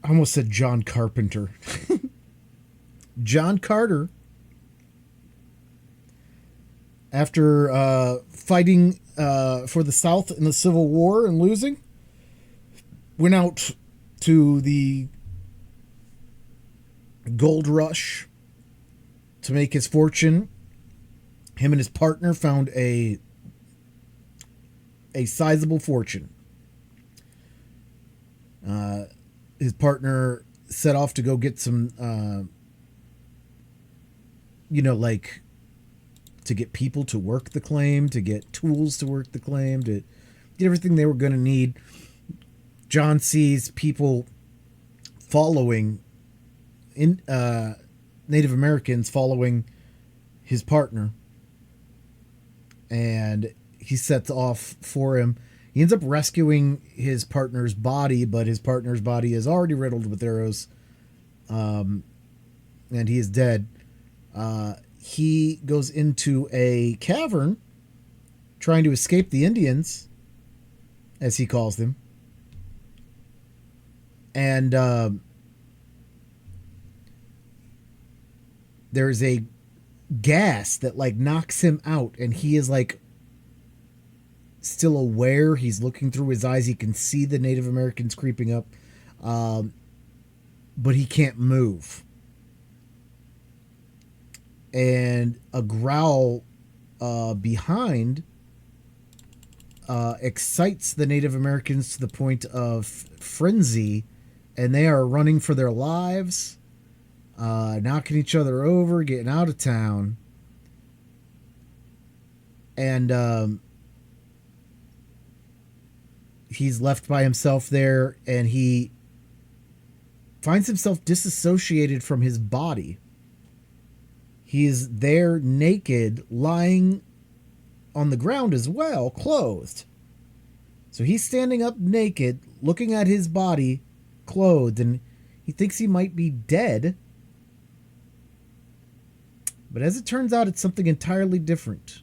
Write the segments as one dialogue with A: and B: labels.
A: I almost said John Carpenter. John Carter, after fighting for the South in the Civil War and losing, went out to the gold rush to make his fortune. Him and his partner found a sizable fortune. His partner set off to go get some, like to get people to work the claim, to get tools to work the claim, to get everything they were going to need. John sees people following in Native Americans following his partner, and he sets off for him. He ends up rescuing his partner's body, but his partner's body is already riddled with arrows, and he is dead. He goes into a cavern trying to escape the Indians, as he calls them. And there's a gas that like knocks him out, and he is like still aware. He's looking through his eyes. He can see the Native Americans creeping up, but he can't move. And a growl behind excites the Native Americans to the point of frenzy, and they are running for their lives, knocking each other over, getting out of town. And he's left by himself there, and he finds himself disassociated from his body. He is there naked, lying on the ground as well, clothed. So he's standing up naked, looking at his body, clothed, and he thinks he might be dead. But as it turns out, it's something entirely different.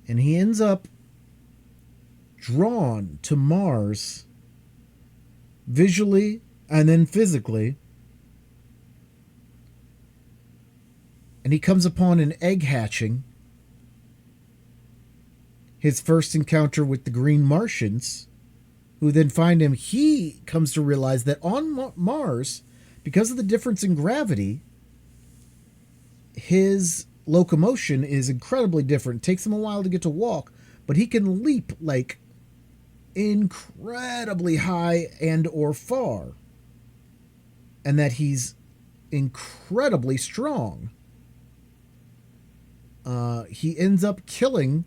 A: And he ends up drawn to Mars, visually and then physically. And he comes upon an egg hatching. His first encounter with the Green Martians, who then find him. He comes to realize that on Mars, because of the difference in gravity, his locomotion is incredibly different. It takes him a while to get to walk, but he can leap like incredibly high and or far. And that he's incredibly strong. He ends up killing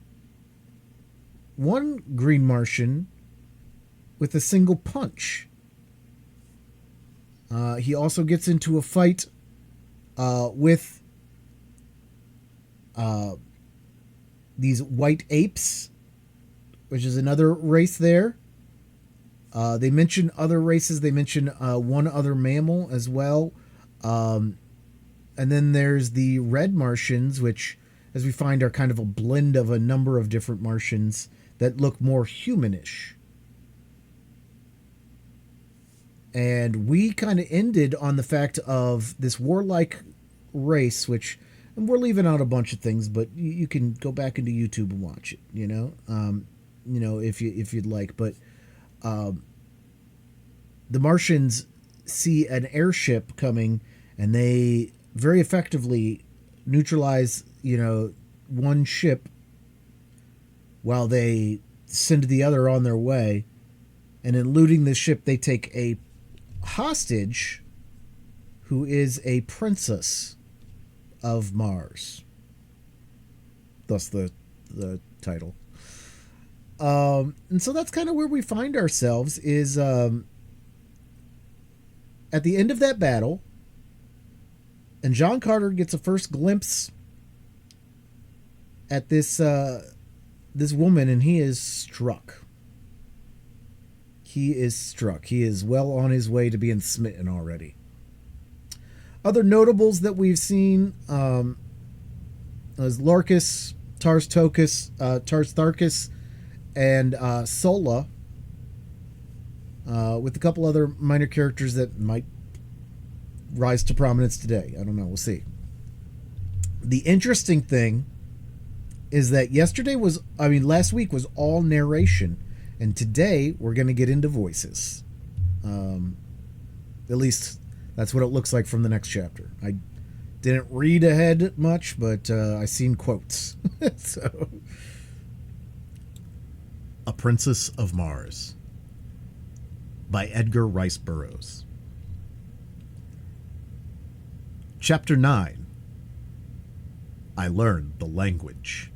A: one Green Martian with a single punch. He also gets into a fight with these white apes, which is another race there. They mention other races. They mention one other mammal as well. And then there's the red Martians, which, as we find, are kind of a blend of a number of different Martians that look more humanish. And we kind of ended on the fact of this warlike race, which, and we're leaving out a bunch of things, but you can go back into YouTube and watch it, if you'd like. But the Martians see an airship coming, and they very effectively neutralize, one ship while they send the other on their way. And in looting the ship, they take a hostage who is a princess of Mars. Thus the title. And so that's kind of where we find ourselves, is at the end of that battle, and John Carter gets a first glimpse at this woman, and he is struck. He is struck. He is well on his way to being smitten already. Other notables that we've seen is Larkus, Tars Tharkus, and Sola. with a couple other minor characters that might rise to prominence today. I don't know. We'll see. The interesting thing is that last week was all narration, and today we're going to get into voices. At least that's what it looks like from the next chapter. I didn't read ahead much, but I seen quotes. So, A Princess of Mars by Edgar Rice Burroughs. Chapter 9. I Learned the Language.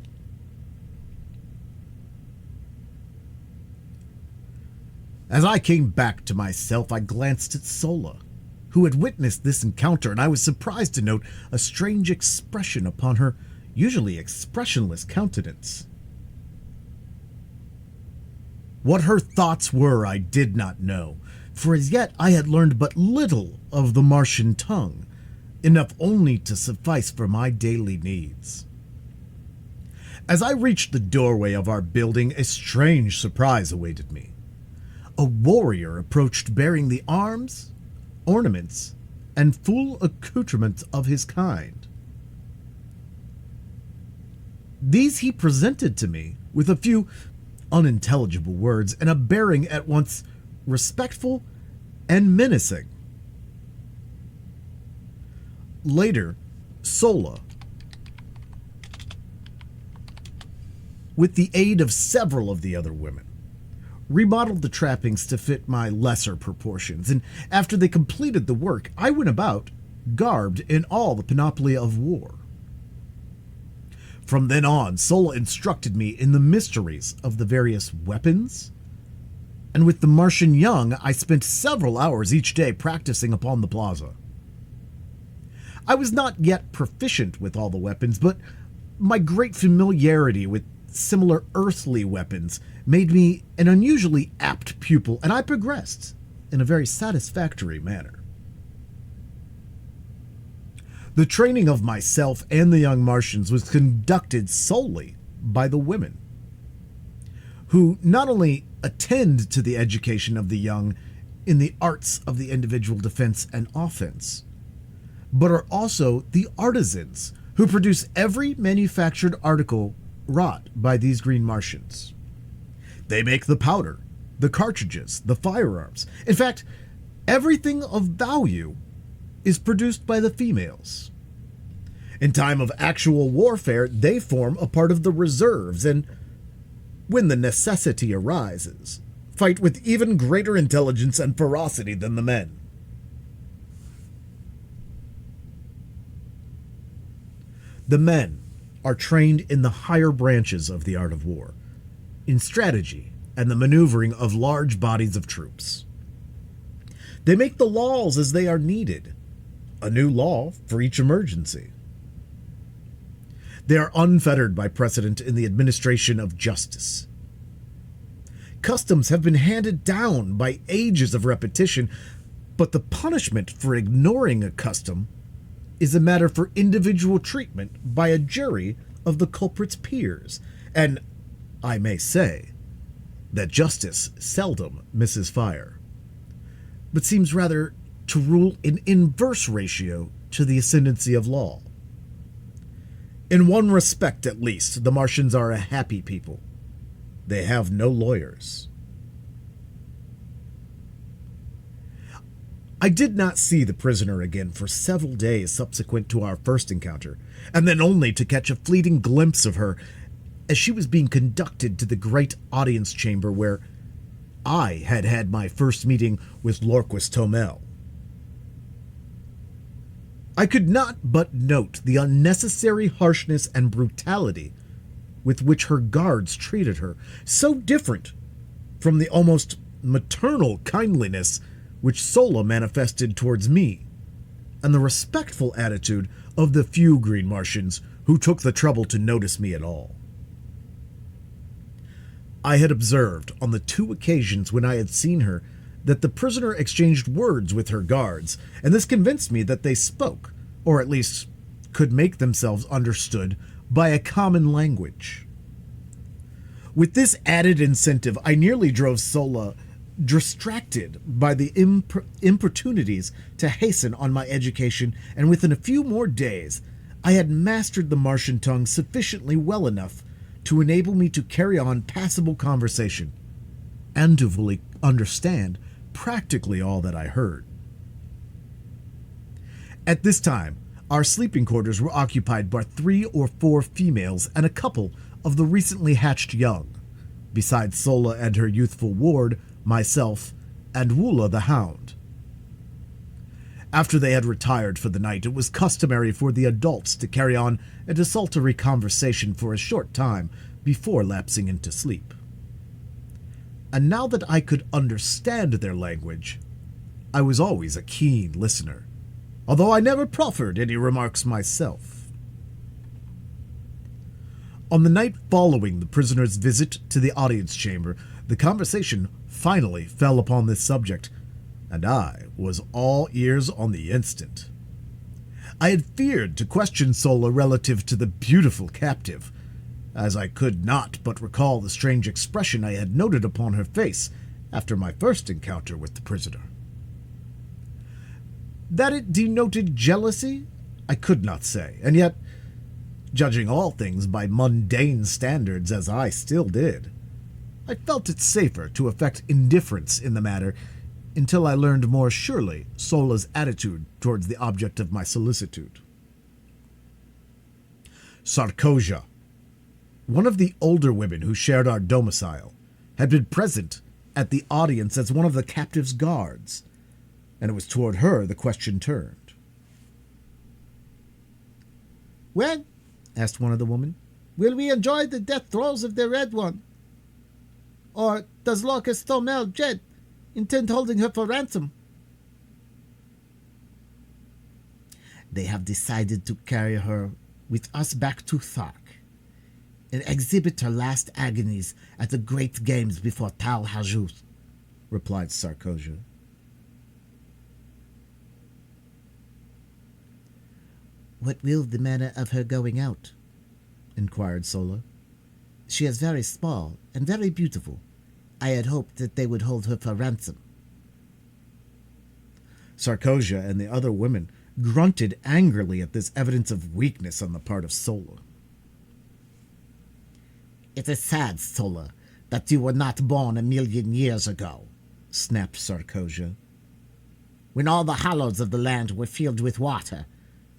A: As I came back to myself, I glanced at Sola, who had witnessed this encounter, and I was surprised to note a strange expression upon her usually expressionless countenance. What her thoughts were I did not know, for as yet I had learned but little of the Martian tongue, enough only to suffice for my daily needs. As I reached the doorway of our building, a strange surprise awaited me. A warrior approached bearing the arms, ornaments, and full accoutrements of his kind. These he presented to me with a few unintelligible words and a bearing at once respectful and menacing. Later, Sola, with the aid of several of the other women, remodeled the trappings to fit my lesser proportions, and after they completed the work, I went about, garbed in all the panoply of war. From then on, Sola instructed me in the mysteries of the various weapons, and with the Martian young, I spent several hours each day practicing upon the plaza. I was not yet proficient with all the weapons, but my great familiarity with similar earthly weapons made me an unusually apt pupil, and I progressed in a very satisfactory manner. The training of myself and the young Martians was conducted solely by the women, who not only attend to the education of the young in the arts of the individual defense and offense, but are also the artisans who produce every manufactured article wrought by these green Martians. They make the powder, the cartridges, the firearms. In fact, everything of value is produced by the females. In time of actual warfare, they form a part of the reserves, and when the necessity arises, fight with even greater intelligence and ferocity than the men. The men are trained in the higher branches of the art of war, in strategy and the maneuvering of large bodies of troops. They make the laws as they are needed, a new law for each emergency. They are unfettered by precedent in the administration of justice. Customs have been handed down by ages of repetition, but the punishment for ignoring a custom is a matter for individual treatment by a jury of the culprit's peers, and I may say that justice seldom misses fire, but seems rather to rule in inverse ratio to the ascendancy of law. In one respect, at least, the Martians are a happy people. They have no lawyers. I did not see the prisoner again for several days subsequent to our first encounter, and then only to catch a fleeting glimpse of her as she was being conducted to the great audience chamber where I had had my first meeting with Lorquist Tomel. I could not but note the unnecessary harshness and brutality with which her guards treated her, so different from the almost maternal kindliness which Sola manifested towards me, and the respectful attitude of the few green Martians who took the trouble to notice me at all. I had observed on the 2 occasions when I had seen her that the prisoner exchanged words with her guards, and this convinced me that they spoke, or at least could make themselves understood, by a common language. With this added incentive, I nearly drove Sola distracted by the importunities to hasten on my education, and within a few more days I had mastered the Martian tongue sufficiently well enough to enable me to carry on passable conversation and to fully understand practically all that I heard. At this time, our sleeping quarters were occupied by 3 or 4 females and a couple of the recently hatched young, besides Sola and her youthful ward, myself, and Woola the hound. After they had retired for the night, it was customary for the adults to carry on a desultory conversation for a short time before lapsing into sleep. And now that I could understand their language, I was always a keen listener, although I never proffered any remarks myself. On the night following the prisoner's visit to the audience chamber, the conversation finally fell upon this subject, and I was all ears on the instant. I had feared to question Sola relative to the beautiful captive, as I could not but recall the strange expression I had noted upon her face after my first encounter with the prisoner. That it denoted jealousy, I could not say, and yet, judging all things by mundane standards as I still did, I felt it safer to affect indifference in the matter until I learned more surely Sola's attitude towards the object of my solicitude. Sarkosia, one of the older women who shared our domicile, had been present at the audience as one of the captive's guards, and it was toward her the question turned.
B: "When," asked one of the women, "will we enjoy the death throes of the Red One? Or does Locus Thomel Jed intend holding her for ransom?"
C: "They have decided to carry her with us back to Thark and exhibit her last agonies at the great games before Tal Hajus," replied Sarkosia. "What will the manner of her going out?" inquired Sola. "She is very small and very beautiful. I had hoped that they would hold her for ransom."
A: Sarkosia and the other women grunted angrily at this evidence of weakness on the part of Sola.
C: "It is sad, Sola, that you were not born 1,000,000 years ago," snapped Sarkosia. "When all the hollows of the land were filled with water,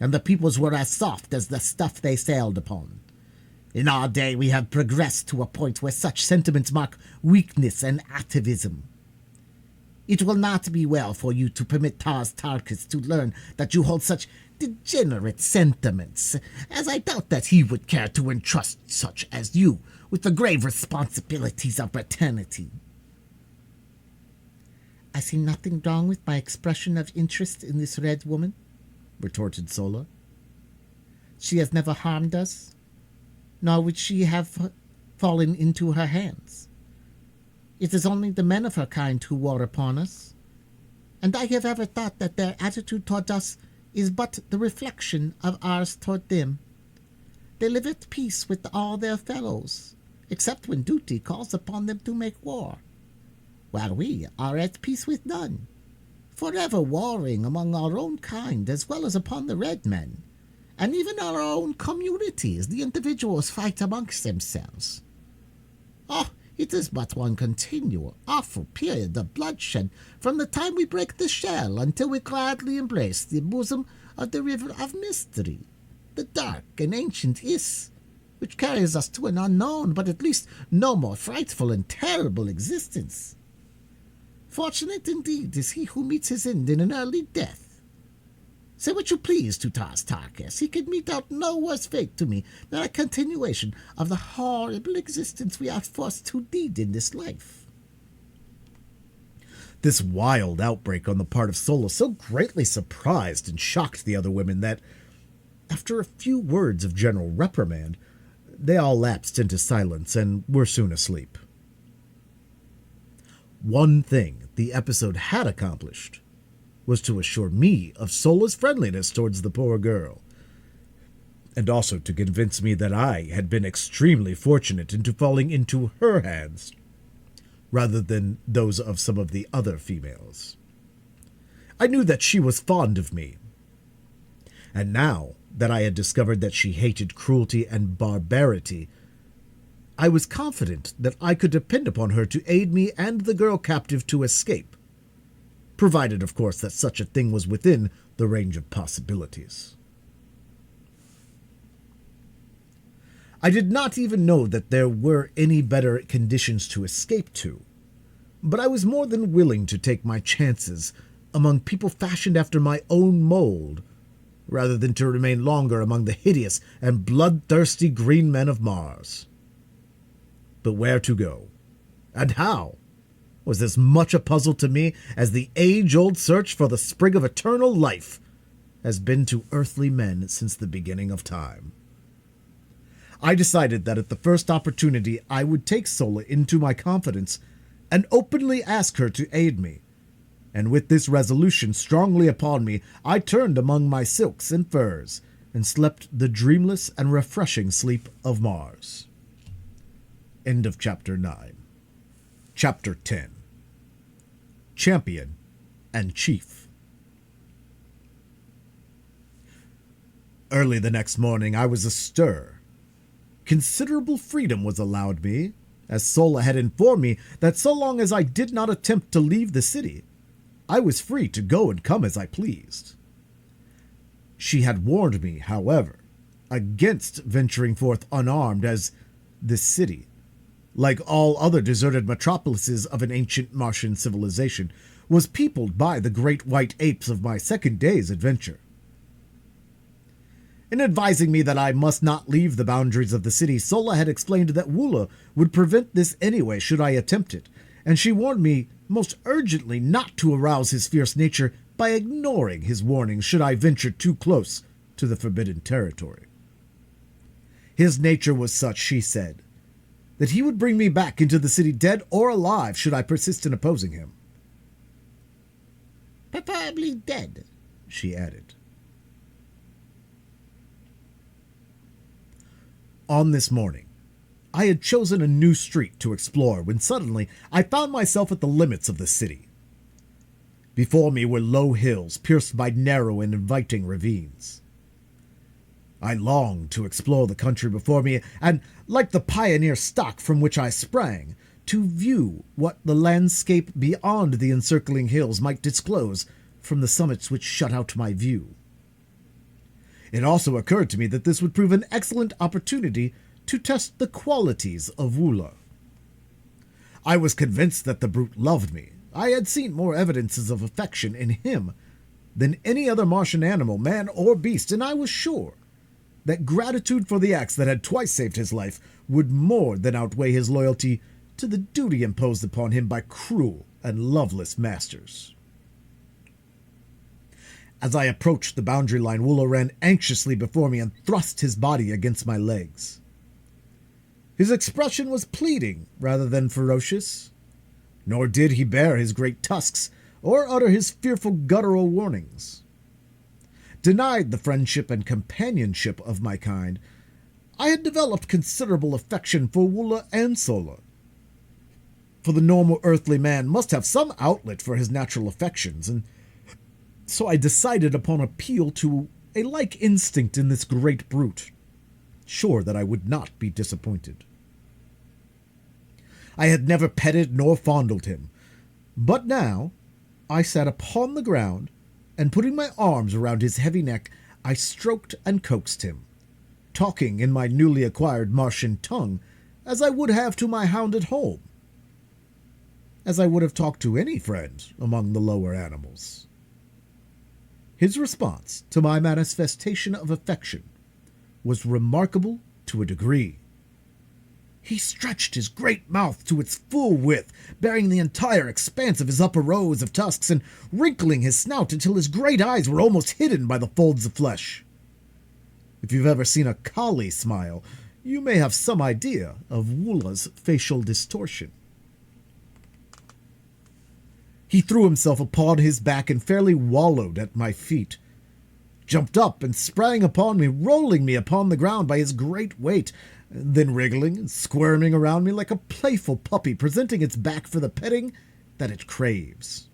C: and the peoples were as soft as the stuff they sailed upon. In our day we have progressed to a point where such sentiments mark weakness and atavism. It will not be well for you to permit Tars Tarkus to learn that you hold such degenerate sentiments, as I doubt that he would care to entrust such as you with the grave responsibilities of paternity." "I see nothing wrong with my expression of interest in this red woman," retorted Sola. "She has never harmed us, nor would she have fallen into her hands. It is only the men of her kind who war upon us, and I have ever thought that their attitude toward us is but the reflection of ours toward them. They live at peace with all their fellows, except when duty calls upon them to make war, while we are at peace with none, forever warring among our own kind as well as upon the red men, and even our own communities, the individuals fight amongst themselves. Oh, it is but one continual, awful period of bloodshed from the time we break the shell until we gladly embrace the bosom of the river of mystery, the dark and ancient Is, which carries us to an unknown, but at least no more frightful and terrible existence. Fortunate indeed is he who meets his end in an early death. Say what you please to Tars Tarkas, he could mete out no worse fate to me than a continuation of the horrible existence we are forced to lead in this life."
A: This wild outbreak on the part of Sola so greatly surprised and shocked the other women that, after a few words of general reprimand, they all lapsed into silence and were soon asleep. One thing the episode had accomplished was to assure me of Sola's friendliness towards the poor girl, and also to convince me that I had been extremely fortunate in falling into her hands, rather than those of some of the other females. I knew that she was fond of me, and now that I had discovered that she hated cruelty and barbarity, I was confident that I could depend upon her to aid me and the girl captive to escape, provided, of course, that such a thing was within the range of possibilities. I did not even know that there were any better conditions to escape to, but I was more than willing to take my chances among people fashioned after my own mold, rather than to remain longer among the hideous and bloodthirsty green men of Mars. But where to go, and how, was as much a puzzle to me as the age-old search for the spring of eternal life has been to earthly men since the beginning of time. I decided that at the first opportunity I would take Sola into my confidence and openly ask her to aid me, and with this resolution strongly upon me, I turned among my silks and furs and slept the dreamless and refreshing sleep of Mars. End of Chapter 9. Chapter 10. Champion and Chief. Early the next morning I was astir. Considerable freedom was allowed me, as Sola had informed me that so long as I did not attempt to leave the city, I was free to go and come as I pleased. She had warned me, however, against venturing forth unarmed, as this city, like all other deserted metropolises of an ancient Martian civilization, was peopled by the great white apes of my second day's adventure. In advising me that I must not leave the boundaries of the city, Sola had explained that Woola would prevent this anyway should I attempt it, and she warned me most urgently not to arouse his fierce nature by ignoring his warnings should I venture too close to the forbidden territory. His nature was such, she said, that he would bring me back into the city dead or alive should I persist in opposing him.
C: Preferably dead, she added.
A: On this morning, I had chosen a new street to explore when suddenly I found myself at the limits of the city. Before me were low hills pierced by narrow and inviting ravines. I longed to explore the country before me and, like the pioneer stock from which I sprang, to view what the landscape beyond the encircling hills might disclose from the summits which shut out my view. It also occurred to me that this would prove an excellent opportunity to test the qualities of Woola. I was convinced that the brute loved me. I had seen more evidences of affection in him than any other Martian animal, man or beast, and I was sure that gratitude for the acts that had twice saved his life would more than outweigh his loyalty to the duty imposed upon him by cruel and loveless masters. As I approached the boundary line, Woola ran anxiously before me and thrust his body against my legs. His expression was pleading rather than ferocious, nor did he bare his great tusks or utter his fearful guttural warnings. Denied the friendship and companionship of my kind, I had developed considerable affection for Woola and Sola. For the normal earthly man must have some outlet for his natural affections, and so I decided upon appeal to a like instinct in this great brute, sure that I would not be disappointed. I had never petted nor fondled him, but now I sat upon the ground, and putting my arms around his heavy neck, I stroked and coaxed him, talking in my newly acquired Martian tongue, as I would have to my hound at home, as I would have talked to any friend among the lower animals. His response to my manifestation of affection was remarkable to a degree. He stretched his great mouth to its full width, baring the entire expanse of his upper rows of tusks, and wrinkling his snout until his great eyes were almost hidden by the folds of flesh. If you've ever seen a collie smile, you may have some idea of Woola's facial distortion. He threw himself upon his back and fairly wallowed at my feet, jumped up and sprang upon me, rolling me upon the ground by his great weight, then wriggling and squirming around me like a playful puppy presenting its back for the petting that it craves.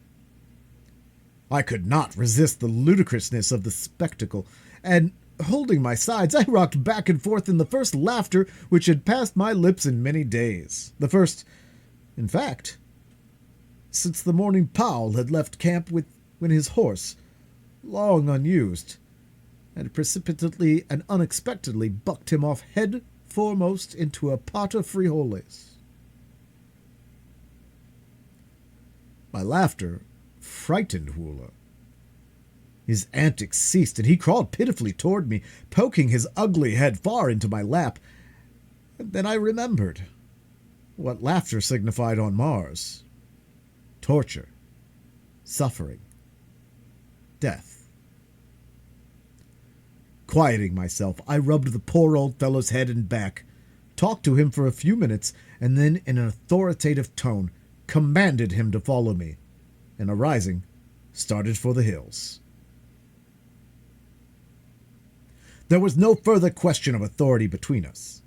A: I could not resist the ludicrousness of the spectacle, and holding my sides, I rocked back and forth in the first laughter which had passed my lips in many days. The first, in fact, since the morning Powell had left camp when his horse, long unused, had precipitately and unexpectedly bucked him off head foremost into a pot of frijoles. My laughter frightened Woola. His antics ceased, and he crawled pitifully toward me, poking his ugly head far into my lap. And then I remembered what laughter signified on Mars: torture, suffering, death. Quieting myself, I rubbed the poor old fellow's head and back, talked to him for a few minutes, and then in an authoritative tone commanded him to follow me, and arising, started for the hills. There was no further question of authority between us.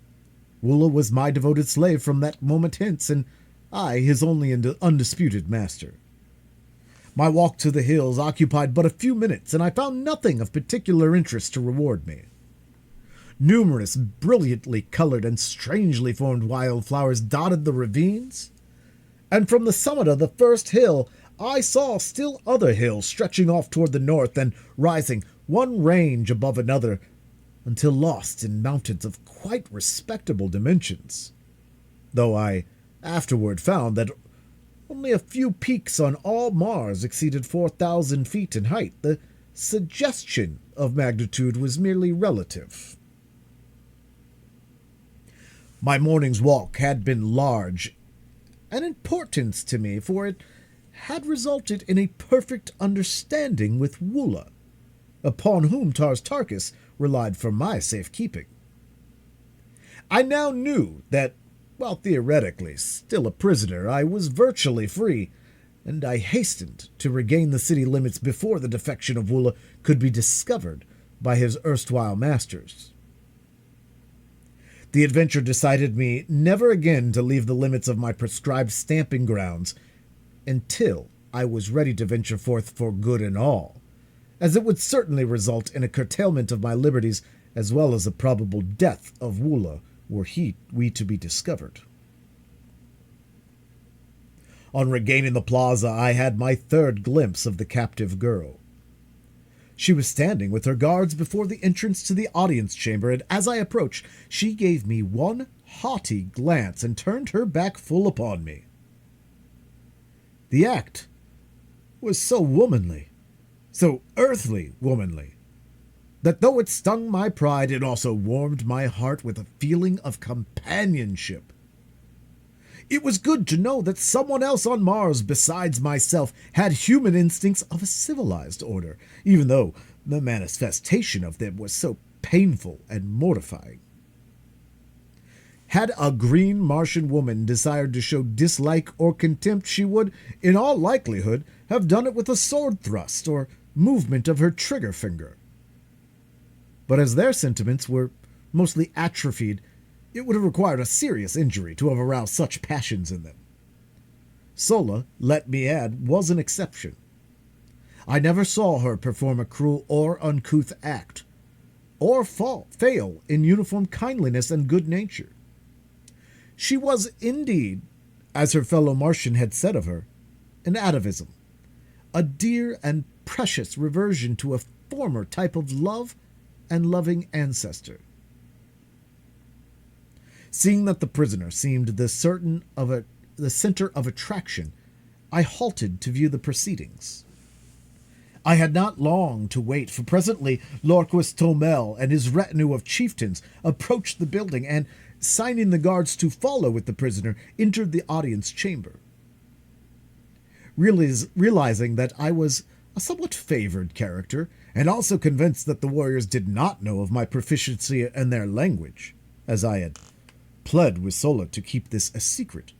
A: Woola was my devoted slave from that moment hence, and I his only undisputed master. My walk to the hills occupied but a few minutes, and I found nothing of particular interest to reward me. Numerous brilliantly colored and strangely formed wildflowers dotted the ravines, and from the summit of the first hill I saw still other hills stretching off toward the north and rising one range above another, until lost in mountains of quite respectable dimensions, though I afterward found that only a few peaks on all Mars exceeded 4,000 feet in height. The suggestion of magnitude was merely relative. My morning's walk had been large an importance to me, for it had resulted in a perfect understanding with Woola, upon whom Tarkis relied for my safekeeping. I now knew that, while theoretically still a prisoner, I was virtually free, and I hastened to regain the city limits before the defection of Woola could be discovered by his erstwhile masters. The adventure decided me never again to leave the limits of my prescribed stamping grounds until I was ready to venture forth for good and all, as it would certainly result in a curtailment of my liberties as well as a probable death of Woola were we to be discovered. On regaining the plaza, I had my third glimpse of the captive girl. She was standing with her guards before the entrance to the audience chamber, and as I approached, she gave me one haughty glance and turned her back full upon me. The act was so womanly, so earthly womanly, that though it stung my pride, it also warmed my heart with a feeling of companionship. It was good to know that someone else on Mars besides myself had human instincts of a civilized order, even though the manifestation of them was so painful and mortifying. Had a green Martian woman desired to show dislike or contempt, she would, in all likelihood, have done it with a sword thrust or movement of her trigger finger. But as their sentiments were mostly atrophied, it would have required a serious injury to have aroused such passions in them. Sola, let me add, was an exception. I never saw her perform a cruel or uncouth act, or fail in uniform kindliness and good nature. She was indeed, as her fellow Martian had said of her, an atavism, a dear and precious reversion to a former type of love and loving ancestor. Seeing that the prisoner seemed the center of attraction, I halted to view the proceedings. I had not long to wait, for presently Lorquist Tomel and his retinue of chieftains approached the building and, signing the guards to follow with the prisoner, entered the audience chamber. Realizing that I was a somewhat favored character, and also convinced that the warriors did not know of my proficiency in their language, as I had pled with Sola to keep this a secret,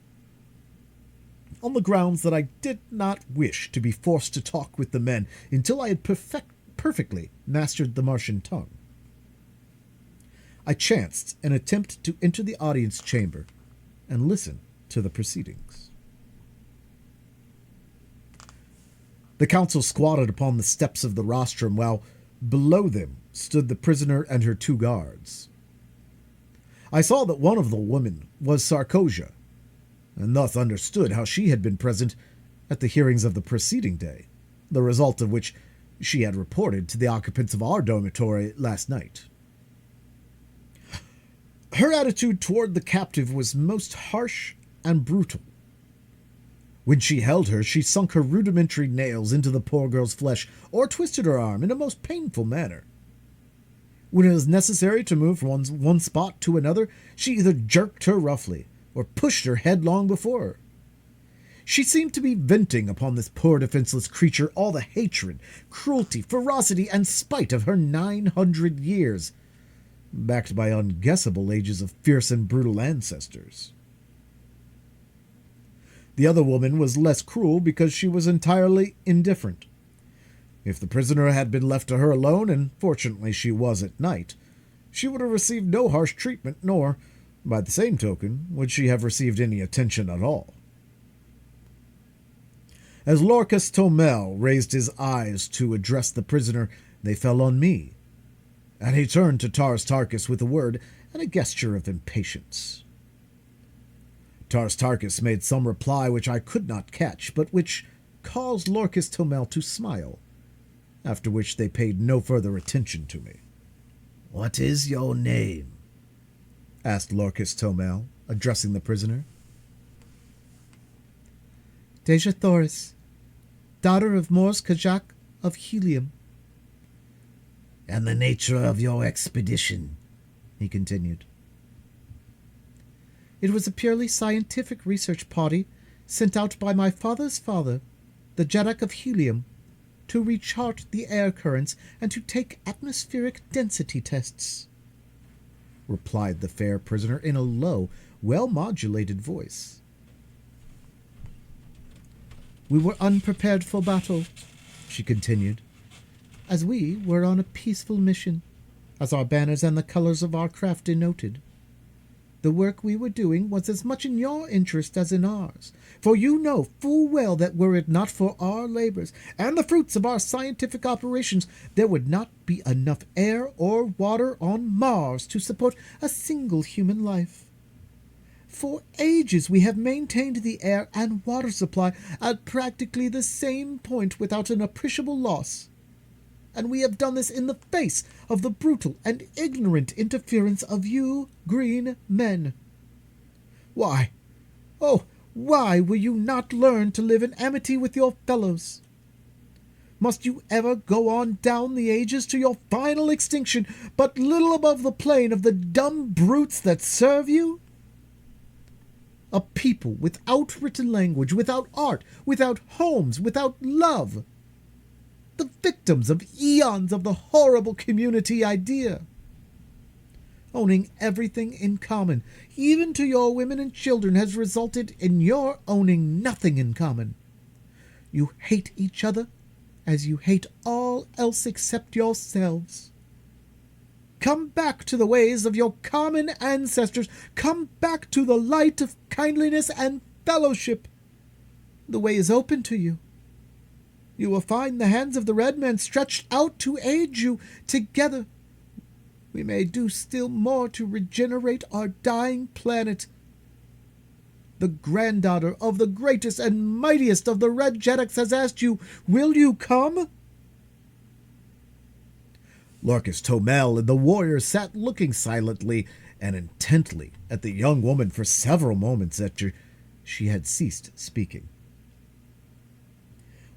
A: on the grounds that I did not wish to be forced to talk with the men until I had perfectly mastered the Martian tongue, I chanced an attempt to enter the audience chamber and listen to the proceedings. The council squatted upon the steps of the rostrum, while below them stood the prisoner and her 2 guards. I saw that one of the women was Sarkosia, and thus understood how she had been present at the hearings of the preceding day, the result of which she had reported to the occupants of our dormitory last night. Her attitude toward the captive was most harsh and brutal. When she held her, she sunk her rudimentary nails into the poor girl's flesh or twisted her arm in a most painful manner. When it was necessary to move from one spot to another, she either jerked her roughly or pushed her headlong before her. She seemed to be venting upon this poor defenseless creature all the hatred, cruelty, ferocity, and spite of her 900 years, backed by unguessable ages of fierce and brutal ancestors. The other woman was less cruel because she was entirely indifferent. If the prisoner had been left to her alone, and fortunately she was at night, she would have received no harsh treatment, nor, by the same token, would she have received any attention at all. As Lorcas Tomel raised his eyes to address the prisoner, they fell on me, and he turned to Tars Tarkas with a word and a gesture of impatience. Tars Tarkas made some reply which I could not catch, but which caused Lorcas Tomel to smile, after which they paid no further attention to me.
B: "What is your name?"
A: asked Lorcas Tomel, addressing the prisoner.
C: Deja Thoris, daughter of Mors Kajak of Helium.
B: "And the nature of your expedition?" he continued.
C: It was a purely scientific research party sent out by my father's father, the Jeddak of Helium, to rechart the air currents and to take atmospheric density tests, replied the fair prisoner in a low, well-modulated voice. We were unprepared for battle, she continued, as we were on a peaceful mission, as our banners and the colors of our craft denoted. The work we were doing was as much in your interest as in ours, for you know full well that were it not for our labors and the fruits of our scientific operations, there would not be enough air or water on Mars to support a single human life. For ages we have maintained the air and water supply at practically the same point without an appreciable loss, and we have done this in the face of the brutal and ignorant interference of you green men. Why, oh, why will you not learn to live in amity with your fellows? Must you ever go on down the ages to your final extinction, but little above the plane of the dumb brutes that serve you? A people without written language, without art, without homes, without love. The victims of eons of the horrible community idea. Owning everything in common, even to your women and children, has resulted in your owning nothing in common. You hate each other as you hate all else except yourselves. Come back to the ways of your common ancestors. Come back to the light of kindliness and fellowship. The way is open to you. You will find the hands of the red men stretched out to aid you. Together, we may do still more to regenerate our dying planet. The granddaughter of the greatest and mightiest of the Red Jeddaks has asked you, will you come?
A: Lorcas Tomel and the warriors sat looking silently and intently at the young woman for several moments after she had ceased speaking.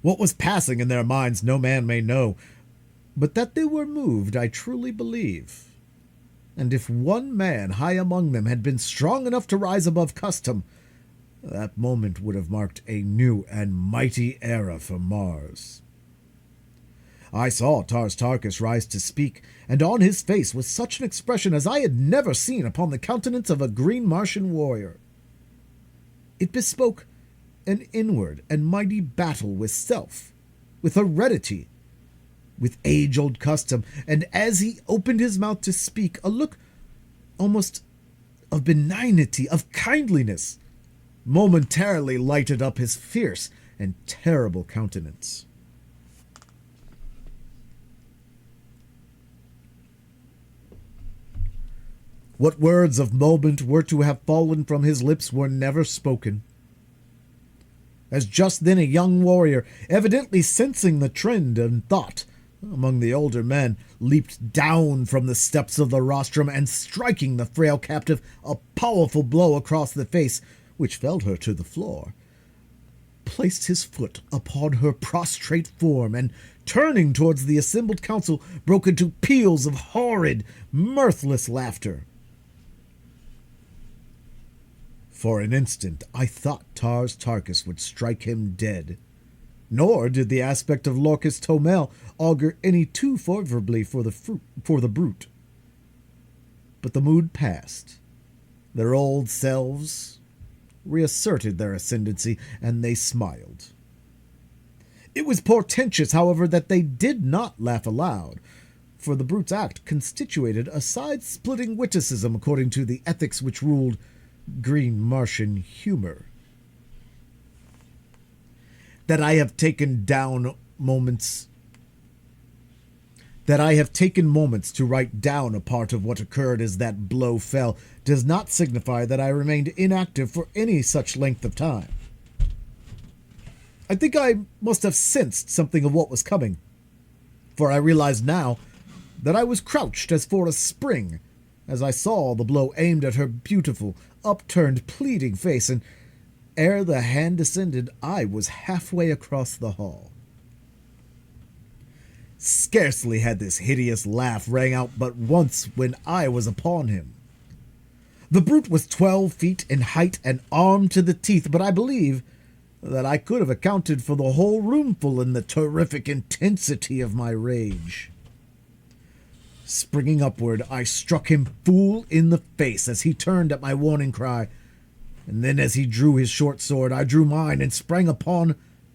A: What was passing in their minds no man may know, but that they were moved I truly believe. And if one man high among them had been strong enough to rise above custom, that moment would have marked a new and mighty era for Mars. I saw Tars Tarkas rise to speak, and on his face was such an expression as I had never seen upon the countenance of a green Martian warrior. It bespoke an inward and mighty battle with self, with heredity, with age-old custom, and as he opened his mouth to speak, a look almost of benignity, of kindliness, momentarily lighted up his fierce and terrible countenance. What words of moment were to have fallen from his lips were never spoken. As just then a young warrior, evidently sensing the trend and thought among the older men, leaped down from the steps of the rostrum and, striking the frail captive a powerful blow across the face, which felled her to the floor, placed his foot upon her prostrate form, and, turning towards the assembled council, broke into peals of horrid, mirthless laughter. For an instant I thought Tarkus would strike him dead, nor did the aspect of Lorcas Tomel augur any too favorably for the brute. But the mood passed. Their old selves reasserted their ascendancy, and they smiled. It was portentous, however, that they did not laugh aloud, for the brute's act constituted a side-splitting witticism according to the ethics which ruled green Martian humor. That I have taken moments to write down a part of what occurred as that blow fell does not signify that I remained inactive for any such length of time. I think I must have sensed something of what was coming, for I realized now that I was crouched as for a spring as I saw the blow aimed at her beautiful, upturned, pleading face, and ere the hand descended, I was halfway across the hall. Scarcely had this hideous laugh rang out but once when I was upon him. The brute was 12 feet in height and armed to the teeth, but I believe that I could have accounted for the whole roomful in the terrific intensity of my rage. Springing upward, I struck him full in the face as he turned at my warning cry, and then as he drew his short sword, I drew mine and sprang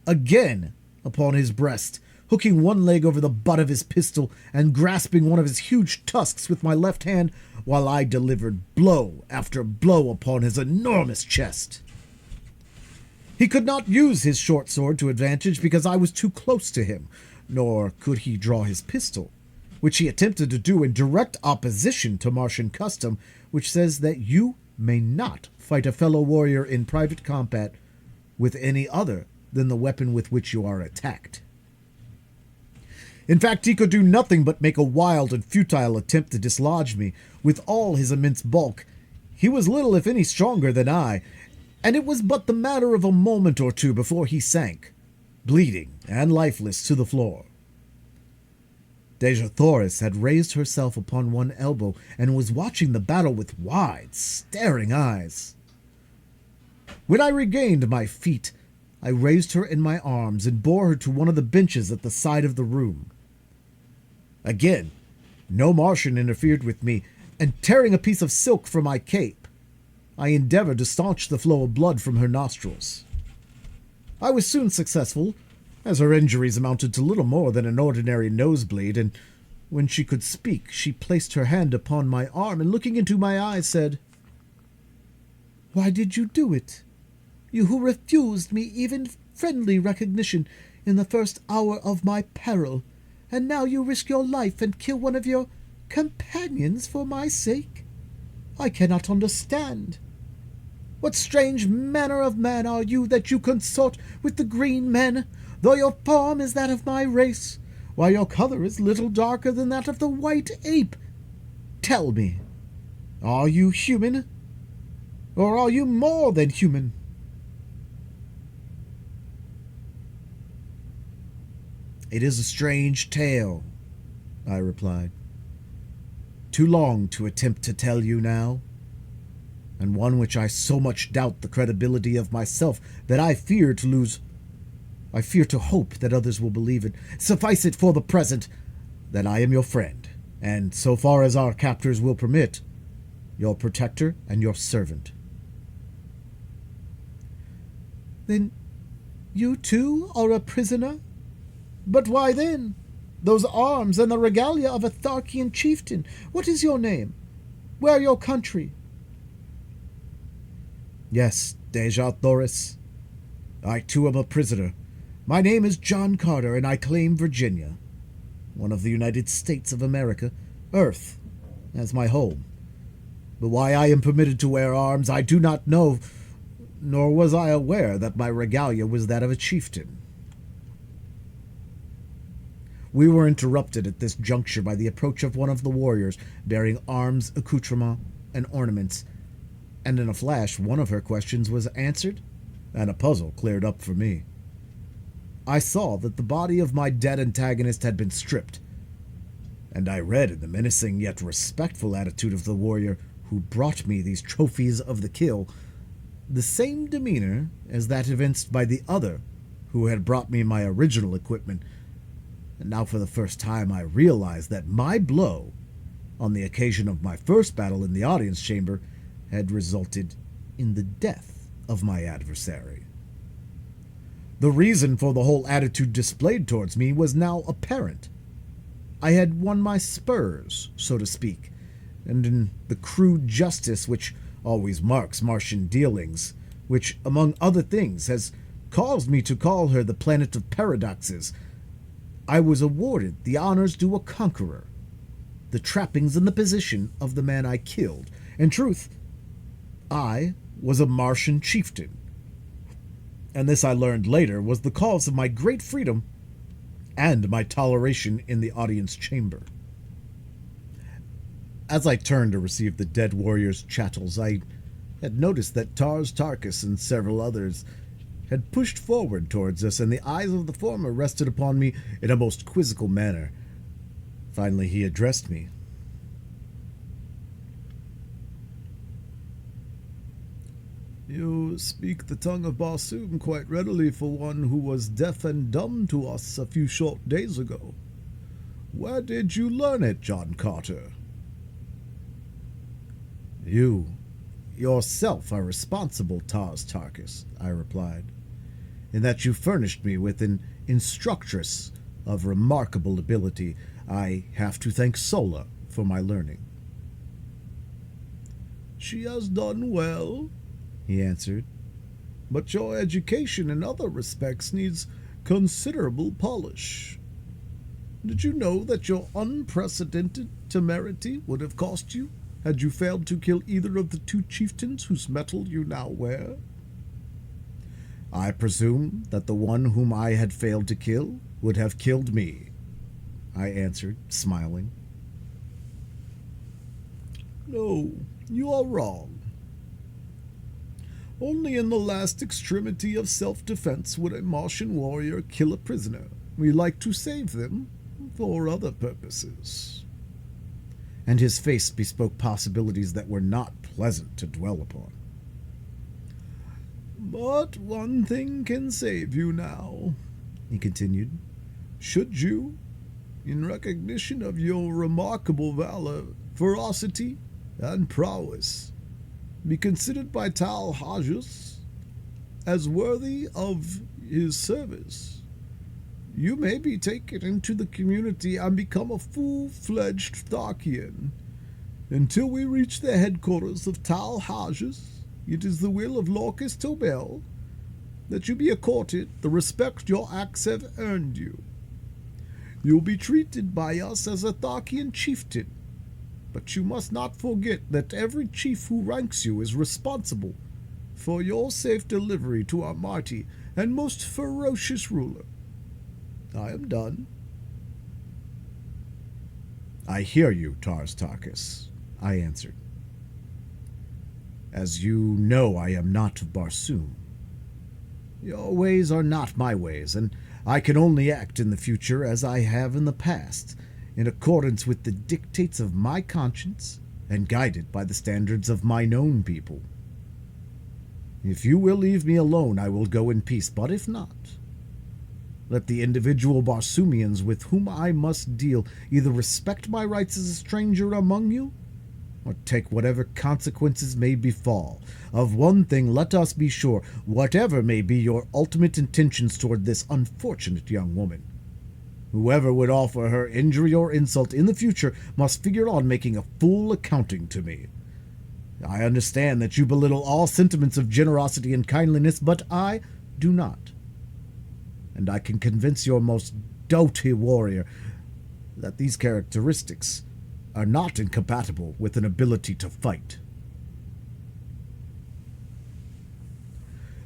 A: again upon his breast, hooking one leg over the butt of his pistol and grasping one of his huge tusks with my left hand while I delivered blow after blow upon his enormous chest. He could not use his short sword to advantage because I was too close to him, nor could he draw his pistol, which he attempted to do in direct opposition to Martian custom, which says that you may not fight a fellow warrior in private combat with any other than the weapon with which you are attacked. In fact, he could do nothing but make a wild and futile attempt to dislodge me. With all his immense bulk, he was little if any stronger than I, and it was but the matter of a moment or two before he sank, bleeding and lifeless, to the floor. Dejah Thoris had raised herself upon one elbow and was watching the battle with wide, staring eyes. When I regained my feet, I raised her in my arms and bore her to one of the benches at the side of the room. Again, no Martian interfered with me, and tearing a piece of silk from my cape, I endeavored to staunch the flow of blood from her nostrils. I was soon successful, as her injuries amounted to little more than an ordinary nosebleed, and when she could speak, she placed her hand upon my arm and, looking into my eyes, said, "Why did you do it? You who refused me even friendly recognition in the first hour of my peril, and now you risk your life and kill one of your companions for my sake? I cannot understand. What strange manner of man are you that you consort with the green men, though your form is that of my race, while your color is little darker than that of the white ape? Tell me, are you human, or are you more than human?" "It is a strange tale," I replied. "Too long to attempt to tell you now, and one which I so much doubt the credibility of myself that I fear to hope that others will believe it. Suffice it for the present that I am your friend, and, so far as our captors will permit, your protector and your servant." "Then you too are a prisoner? But why then? Those arms and the regalia of a Tharkian chieftain. What is your name?"
B: Where your country?
A: Yes, Deja Thoris. I too am a prisoner. My name is John Carter, and I claim Virginia, one of the United States of America, Earth, as my home. But why I am permitted to wear arms I do not know, nor was I aware that my regalia was that of a chieftain. We were interrupted at this juncture by the approach of one of the warriors, bearing arms, accoutrements, and ornaments, and in a flash one of her questions was answered, and a puzzle cleared up for me. I saw that the body of my dead antagonist had been stripped, and I read in the menacing yet respectful attitude of the warrior who brought me these trophies of the kill the same demeanor as that evinced by the other who had brought me my original equipment, and now for the first time I realized that my blow, on the occasion of my first battle in the audience chamber, had resulted in the death of my adversary. The reason for the whole attitude displayed towards me was now apparent. I had won my spurs, so to speak, and in the crude justice which always marks Martian dealings, which, among other things, has caused me to call her the planet of paradoxes, I was awarded the honors due a conqueror, the trappings and the position of the man I killed. In truth, I was a Martian chieftain, and this I learned later was the cause of my great freedom and my toleration in the audience chamber. As I turned to receive the dead warrior's chattels, I had noticed that Tars Tarkas and several others had pushed forward towards us, and the eyes of the former rested upon me in a most quizzical manner. Finally he addressed me.
D: You speak the tongue of Barsoom quite readily for one who was deaf and dumb to us a few short days ago. Where did you learn it, John Carter?
A: You yourself are responsible, Tars Tarkas, I replied, in that you furnished me with an instructress of remarkable ability. I have to thank Sola for my learning.
D: She has done well, he answered, but your education in other respects needs considerable polish. Did you know that your unprecedented temerity would have cost you had you failed to kill either of the two chieftains whose metal you now wear?
A: I presume that the one whom I had failed to kill would have killed me, I answered, smiling.
D: No, you are wrong. Only in the last extremity of self-defense would a Martian warrior kill a prisoner. We like to save them for other purposes.
A: And his face bespoke possibilities that were not pleasant to dwell upon.
D: But one thing can save you now, he continued. Should you, in recognition of your remarkable valor, ferocity, and prowess, be considered by Tal Hajus as worthy of his service, you may be taken into the community and become a full-fledged Tharkian. Until we reach the headquarters of Tal Hajus, it is the will of Lorcus Tobel that you be accorded the respect your acts have earned you. You'll be treated by us as a Tharkian chieftain, but you must not forget that every chief who ranks you is responsible for your safe delivery to our mighty and most ferocious ruler. I am done.
A: I hear you, Tars Tarkas, I answered. As you know, I am not of Barsoom. Your ways are not my ways, and I can only act in the future as I have in the past, in accordance with the dictates of my conscience and guided by the standards of mine own people. If you will leave me alone, I will go in peace, but if not, let the individual Barsoomians with whom I must deal either respect my rights as a stranger among you, or take whatever consequences may befall. Of one thing let us be sure, whatever may be your ultimate intentions toward this unfortunate young woman, Whoever would offer her injury or insult in the future must figure on making a full accounting to me. I understand that you belittle all sentiments of generosity and kindliness, but I do not. And I can convince your most doughty warrior that these characteristics are not incompatible with an ability to fight.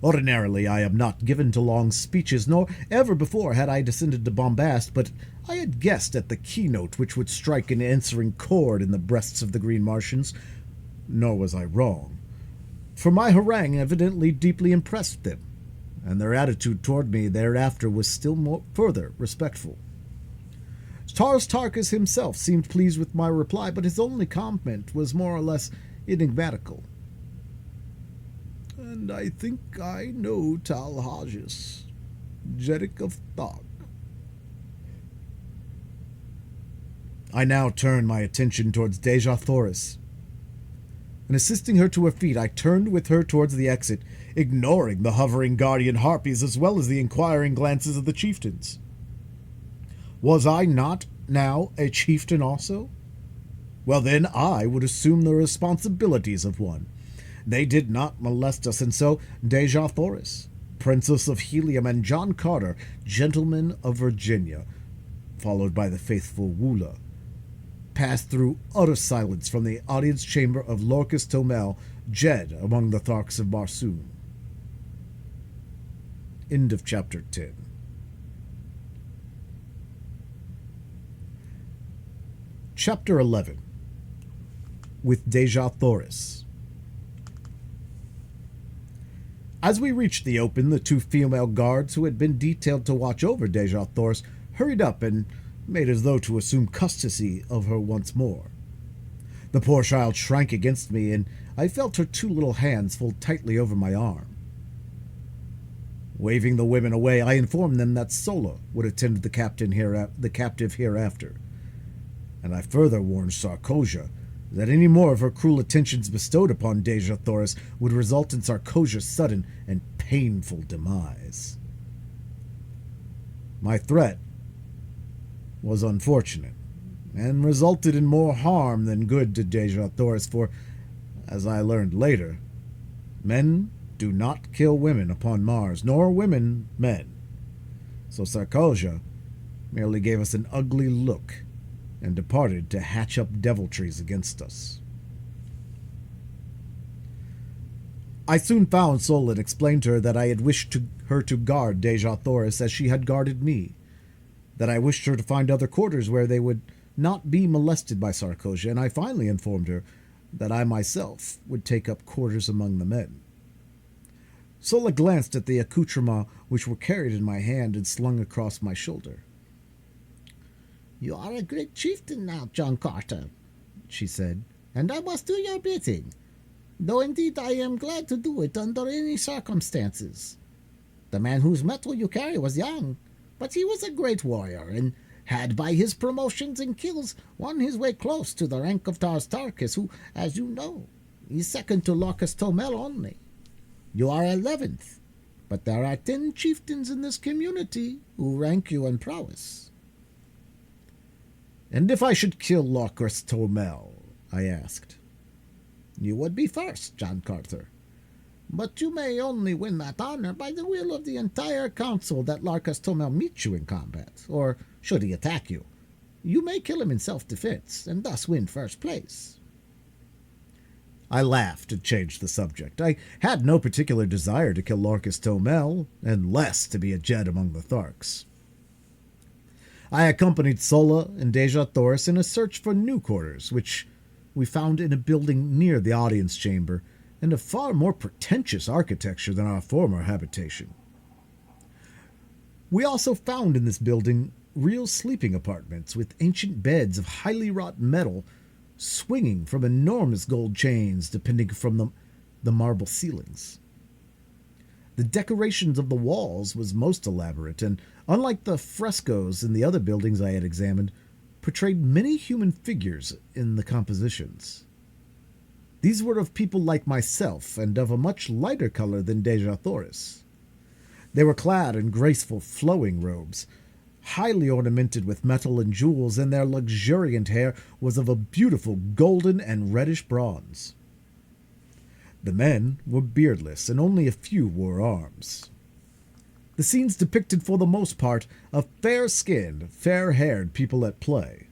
A: Ordinarily, I am not given to long speeches, nor ever before had I descended to bombast, but I had guessed at the keynote which would strike an answering chord in the breasts of the Green Martians, nor was I wrong, for my harangue evidently deeply impressed them, and their attitude toward me thereafter was still further respectful. Tars Tarkas himself seemed pleased with my reply, but his only comment was more or less enigmatical.
D: And I think I know Tal Hajas, Jeddik of Thog.
A: I now turned my attention towards Dejah Thoris, and assisting her to her feet, I turned with her towards the exit, ignoring the hovering guardian harpies as well as the inquiring glances of the chieftains. Was I not now a chieftain also? Well, then I would assume the responsibilities of one. They did not molest us, and so Dejah Thoris, Princess of Helium, and John Carter, Gentleman of Virginia, followed by the faithful Woola, passed through utter silence from the audience chamber of Lorcas Tomel, Jed among the Tharks of Barsoom. End of chapter 10. Chapter 11. With Dejah Thoris. As we reached the open, the two female guards who had been detailed to watch over Dejah Thoris hurried up and made as though to assume custody of her once more. The poor child shrank against me, and I felt her two little hands fold tightly over my arm. Waving the women away, I informed them that Sola would attend the captive hereafter, and I further warned Sarkosia that any more of her cruel attentions bestowed upon Dejah Thoris would result in Sarkosia's sudden and painful demise. My threat was unfortunate, and resulted in more harm than good to Dejah Thoris, for, as I learned later, men do not kill women upon Mars, nor women men. So Sarkosia merely gave us an ugly look and departed to hatch up deviltries against us. I soon found Sol and explained to her that I had wished her to guard Dejah Thoris as she had guarded me, that I wished her to find other quarters where they would not be molested by Sarkosia, and I finally informed her that I myself would take up quarters among the men. Sola glanced at the accoutrements which were carried in my hand and slung across my shoulder.
C: "You are a great chieftain now, John Carter," she said, "and I must do your bidding, though indeed I am glad to do it under any circumstances. The man whose metal you carry was young, but he was a great warrior, and had by his promotions and kills won his way close to the rank of Tars Tarkas, who, as you know, is second to Lorcas Tomel only. You are 11th, but there are 10 chieftains in this community who rank you in prowess."
A: "And if I should kill Lorcas Tomel?" I asked.
C: "You would be first, John Carter. But you may only win that honor by the will of the entire council that Lorcas Tomel meets you in combat, or, should he attack you, you may kill him in self-defense, and thus win first place."
A: I laughed and changed the subject. I had no particular desire to kill Lorcas Tomel, and less to be a Jed among the Tharks. I accompanied Sola and Dejah Thoris in a search for new quarters, which we found in a building near the audience chamber, and of far more pretentious architecture than our former habitation. We also found in this building real sleeping apartments with ancient beds of highly wrought metal swinging from enormous gold chains depending from the marble ceilings. The decorations of the walls was most elaborate, and, unlike the frescoes in the other buildings I had examined, portrayed many human figures in the compositions. These were of people like myself, and of a much lighter color than Dejah Thoris. They were clad in graceful, flowing robes, highly ornamented with metal and jewels, and their luxuriant hair was of a beautiful golden and reddish bronze. The men were beardless, and only a few wore arms. The scenes depicted for the most part of fair-skinned, fair-haired people at play.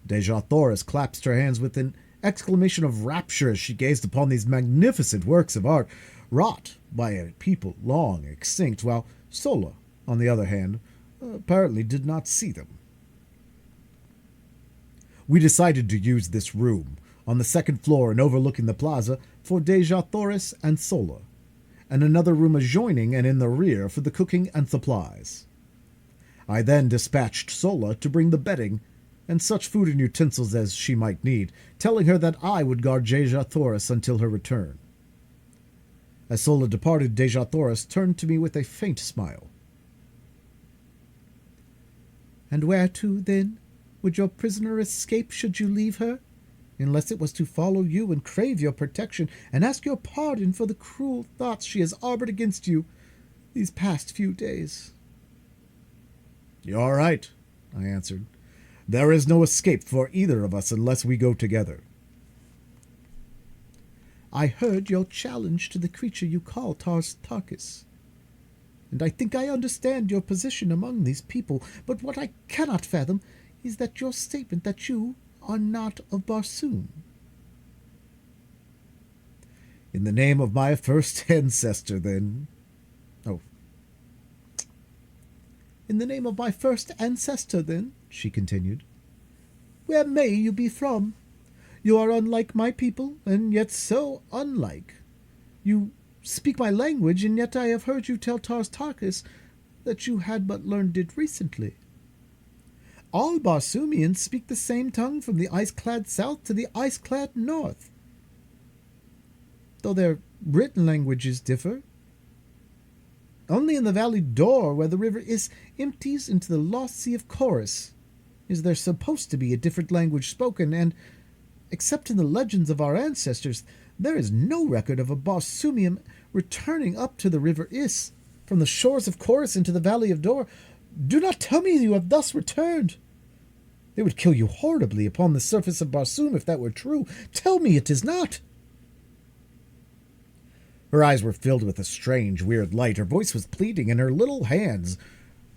A: Dejah Thoris clasped her hands with an exclamation of rapture as she gazed upon these magnificent works of art, wrought by a people long extinct, while Sola, on the other hand, apparently did not see them. We decided to use this room, on the second floor and overlooking the plaza, for Dejah Thoris and Sola, and another room adjoining and in the rear for the cooking and supplies. I then dispatched Sola to bring the bedding and such food and utensils as she might need, telling her that I would guard Dejah Thoris until her return. As Sola departed, Dejah Thoris turned to me with a faint smile.
C: "And where to, then, would your prisoner escape should you leave her? Unless it was to follow you and crave your protection and ask your pardon for the cruel thoughts she has harbored against you these past few days."
A: "You're right," I answered. "There is no escape for either of us unless we go together."
C: "I heard your challenge to the creature you call Tarkis, and I think I understand your position among these people, but what I cannot fathom is that your statement that you are not of Barsoom."
A: "In the name of my first ancestor, then."
C: "In the name of my first ancestor, then," she continued. "Where may you be from? You are unlike my people, and yet so unlike. You speak my language, and yet I have heard you tell Tarkis that you had but learned it recently. All Barsoomians speak the same tongue from the ice-clad south to the ice-clad north, though their written languages differ. Only in the Valley Dor, where the river Is empties into the lost sea of Chorus, is there supposed to be a different language spoken, and, except in the legends of our ancestors, there is no record of a Barsoomian returning up to the river Is, from the shores of Chorus into the Valley of Dor. Do not tell me you have thus returned. They would kill you horribly upon the surface of Barsoom if that were true. Tell me it is not."
A: Her eyes were filled with a strange, weird light. Her voice was pleading, and her little hands,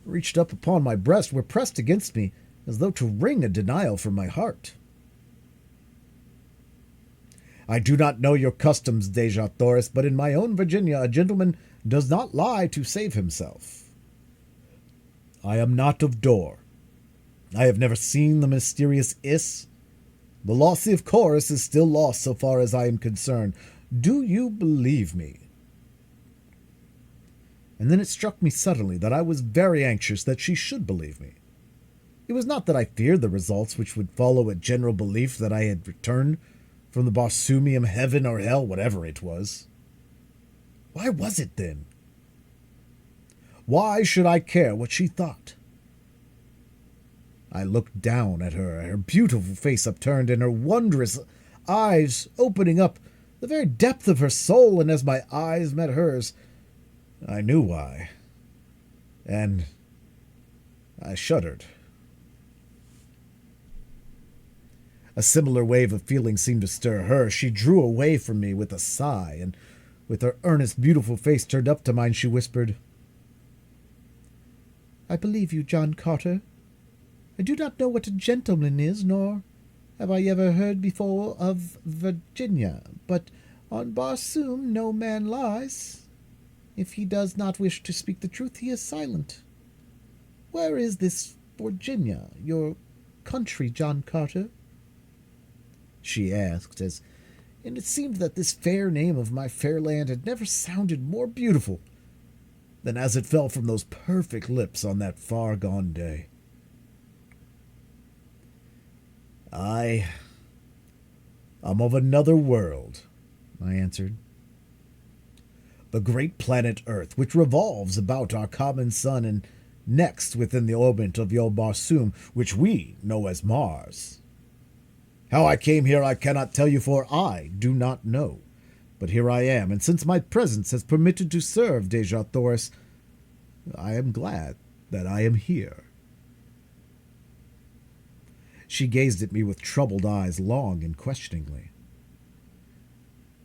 A: reached up upon my breast, were pressed against me, as though to wring a denial from my heart. "I do not know your customs, Dejah Thoris, but in my own Virginia a gentleman does not lie to save himself. I am not of Dor. I have never seen the mysterious Is. The lost sea of Chorus is still lost so far as I am concerned. Do you believe me?" And then it struck me suddenly that I was very anxious that she should believe me. It was not that I feared the results which would follow a general belief that I had returned from the Barsoomian heaven or hell, whatever it was. Why was it, then? Why should I care what she thought? I looked down at her beautiful face upturned, and her wondrous eyes opening up the very depth of her soul, and as my eyes met hers, I knew why. And I shuddered. A similar wave of feeling seemed to stir her. She drew away from me with a sigh, and with her earnest, beautiful face turned up to mine, she whispered, "I believe you, John Carter. I do not know what a gentleman is, nor have I ever heard before of Virginia, but on Barsoom no man lies. If he does not wish to speak the truth, he is silent. Where is this Virginia, your country, John Carter?" she asked, and it seemed that this fair name of my fair land had never sounded more beautiful than as it fell from those perfect lips on that far-gone day. "I am of another world," I answered. "The great planet Earth, which revolves about our common sun, and next within the orbit of your Barsoom, which we know as Mars. How I came here I cannot tell you, for I do not know. But here I am, and since my presence has permitted to serve Dejah Thoris, I am glad
D: that I am here."
A: She gazed at me with troubled eyes long and questioningly.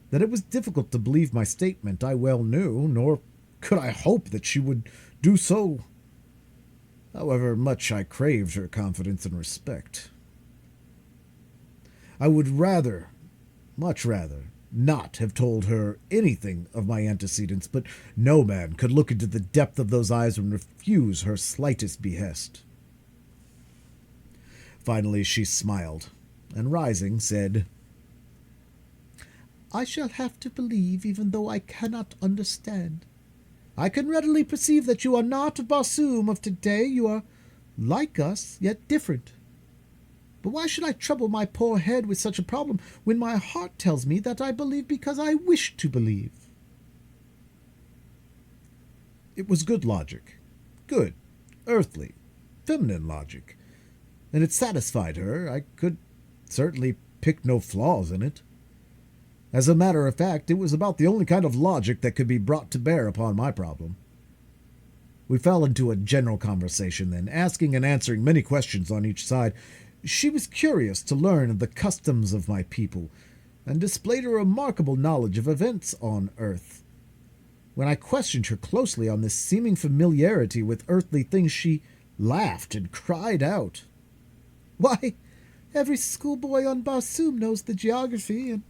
A: That it was difficult to believe my statement I well knew, nor could I hope that she would do so, however much I craved her confidence and respect. I would rather, much rather, not have told her anything of my antecedents, but no man could look into the depth of those eyes and refuse her slightest behest. Finally she smiled, and rising, said,
C: "I shall have to believe even though I cannot understand. I can readily perceive that you are not Barsoom of today. You are like us, yet different. But why should I trouble my poor head with such a problem when my heart tells me that I believe because I wish to believe?"
A: It was good logic. Good, earthly, feminine logic. And it satisfied her. I could certainly pick no flaws in it. As a matter of fact, it was about the only kind of logic that could be brought to bear upon my problem. We fell into a general conversation then, asking and answering many questions on each side. She was curious to learn of the customs of my people, and displayed a remarkable knowledge of events on earth. When I questioned her closely on this seeming familiarity with earthly things, she laughed and cried out,
C: "Why, every schoolboy on Barsoom knows the geography and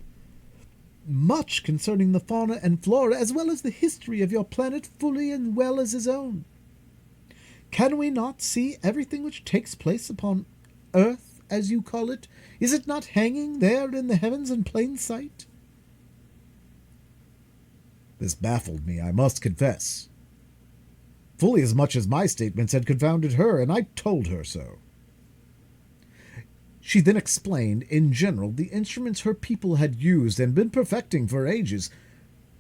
C: much concerning the fauna and flora, as well as the history of your planet fully and well as his own. Can we not see everything which takes place upon earth, as you call it? Is it not hanging there in the heavens in plain sight?"
A: This baffled me, I must confess. Fully as much as my statements had confounded her, and I told her so. She then explained, in general, the instruments her people had used and been perfecting for ages,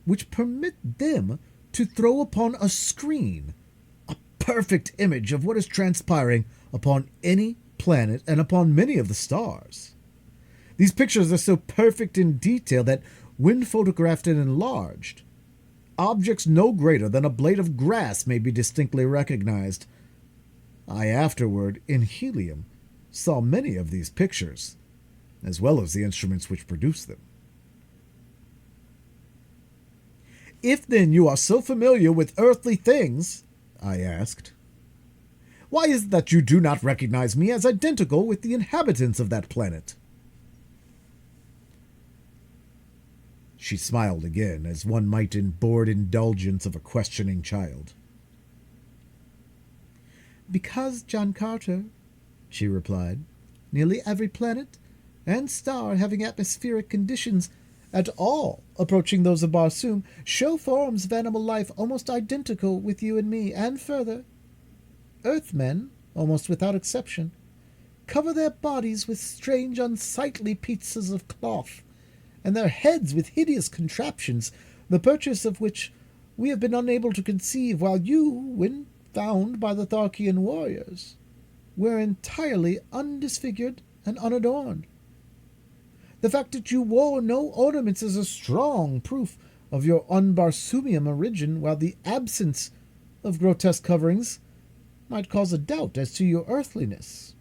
A: which permit them to throw upon a screen a perfect image of what is transpiring upon any planet and upon many of the stars. These pictures are so perfect in detail that, when photographed and enlarged, objects no greater than a blade of grass may be distinctly recognized. I afterward, in helium, saw many of these pictures, as well as the instruments which produced them. "If then you are so familiar with earthly things," I asked, "why is it that you do not recognize me as identical with the inhabitants of that planet?" She smiled again, as one might in bored indulgence of a questioning child.
C: "Because, John Carter," she replied, "nearly every planet and star having atmospheric conditions at all approaching those of Barsoom show forms of animal life almost identical with you and me, and further, Earthmen, almost without exception, cover their bodies with strange unsightly pieces of cloth, and their heads with hideous contraptions, the purchase of which we have been unable to conceive, while you, when found by the Tharkian warriors, were entirely undisfigured and unadorned. The fact that you wore no ornaments is a strong proof of your un-Barsoomian origin, while the absence of grotesque coverings might cause a doubt as to your earthliness."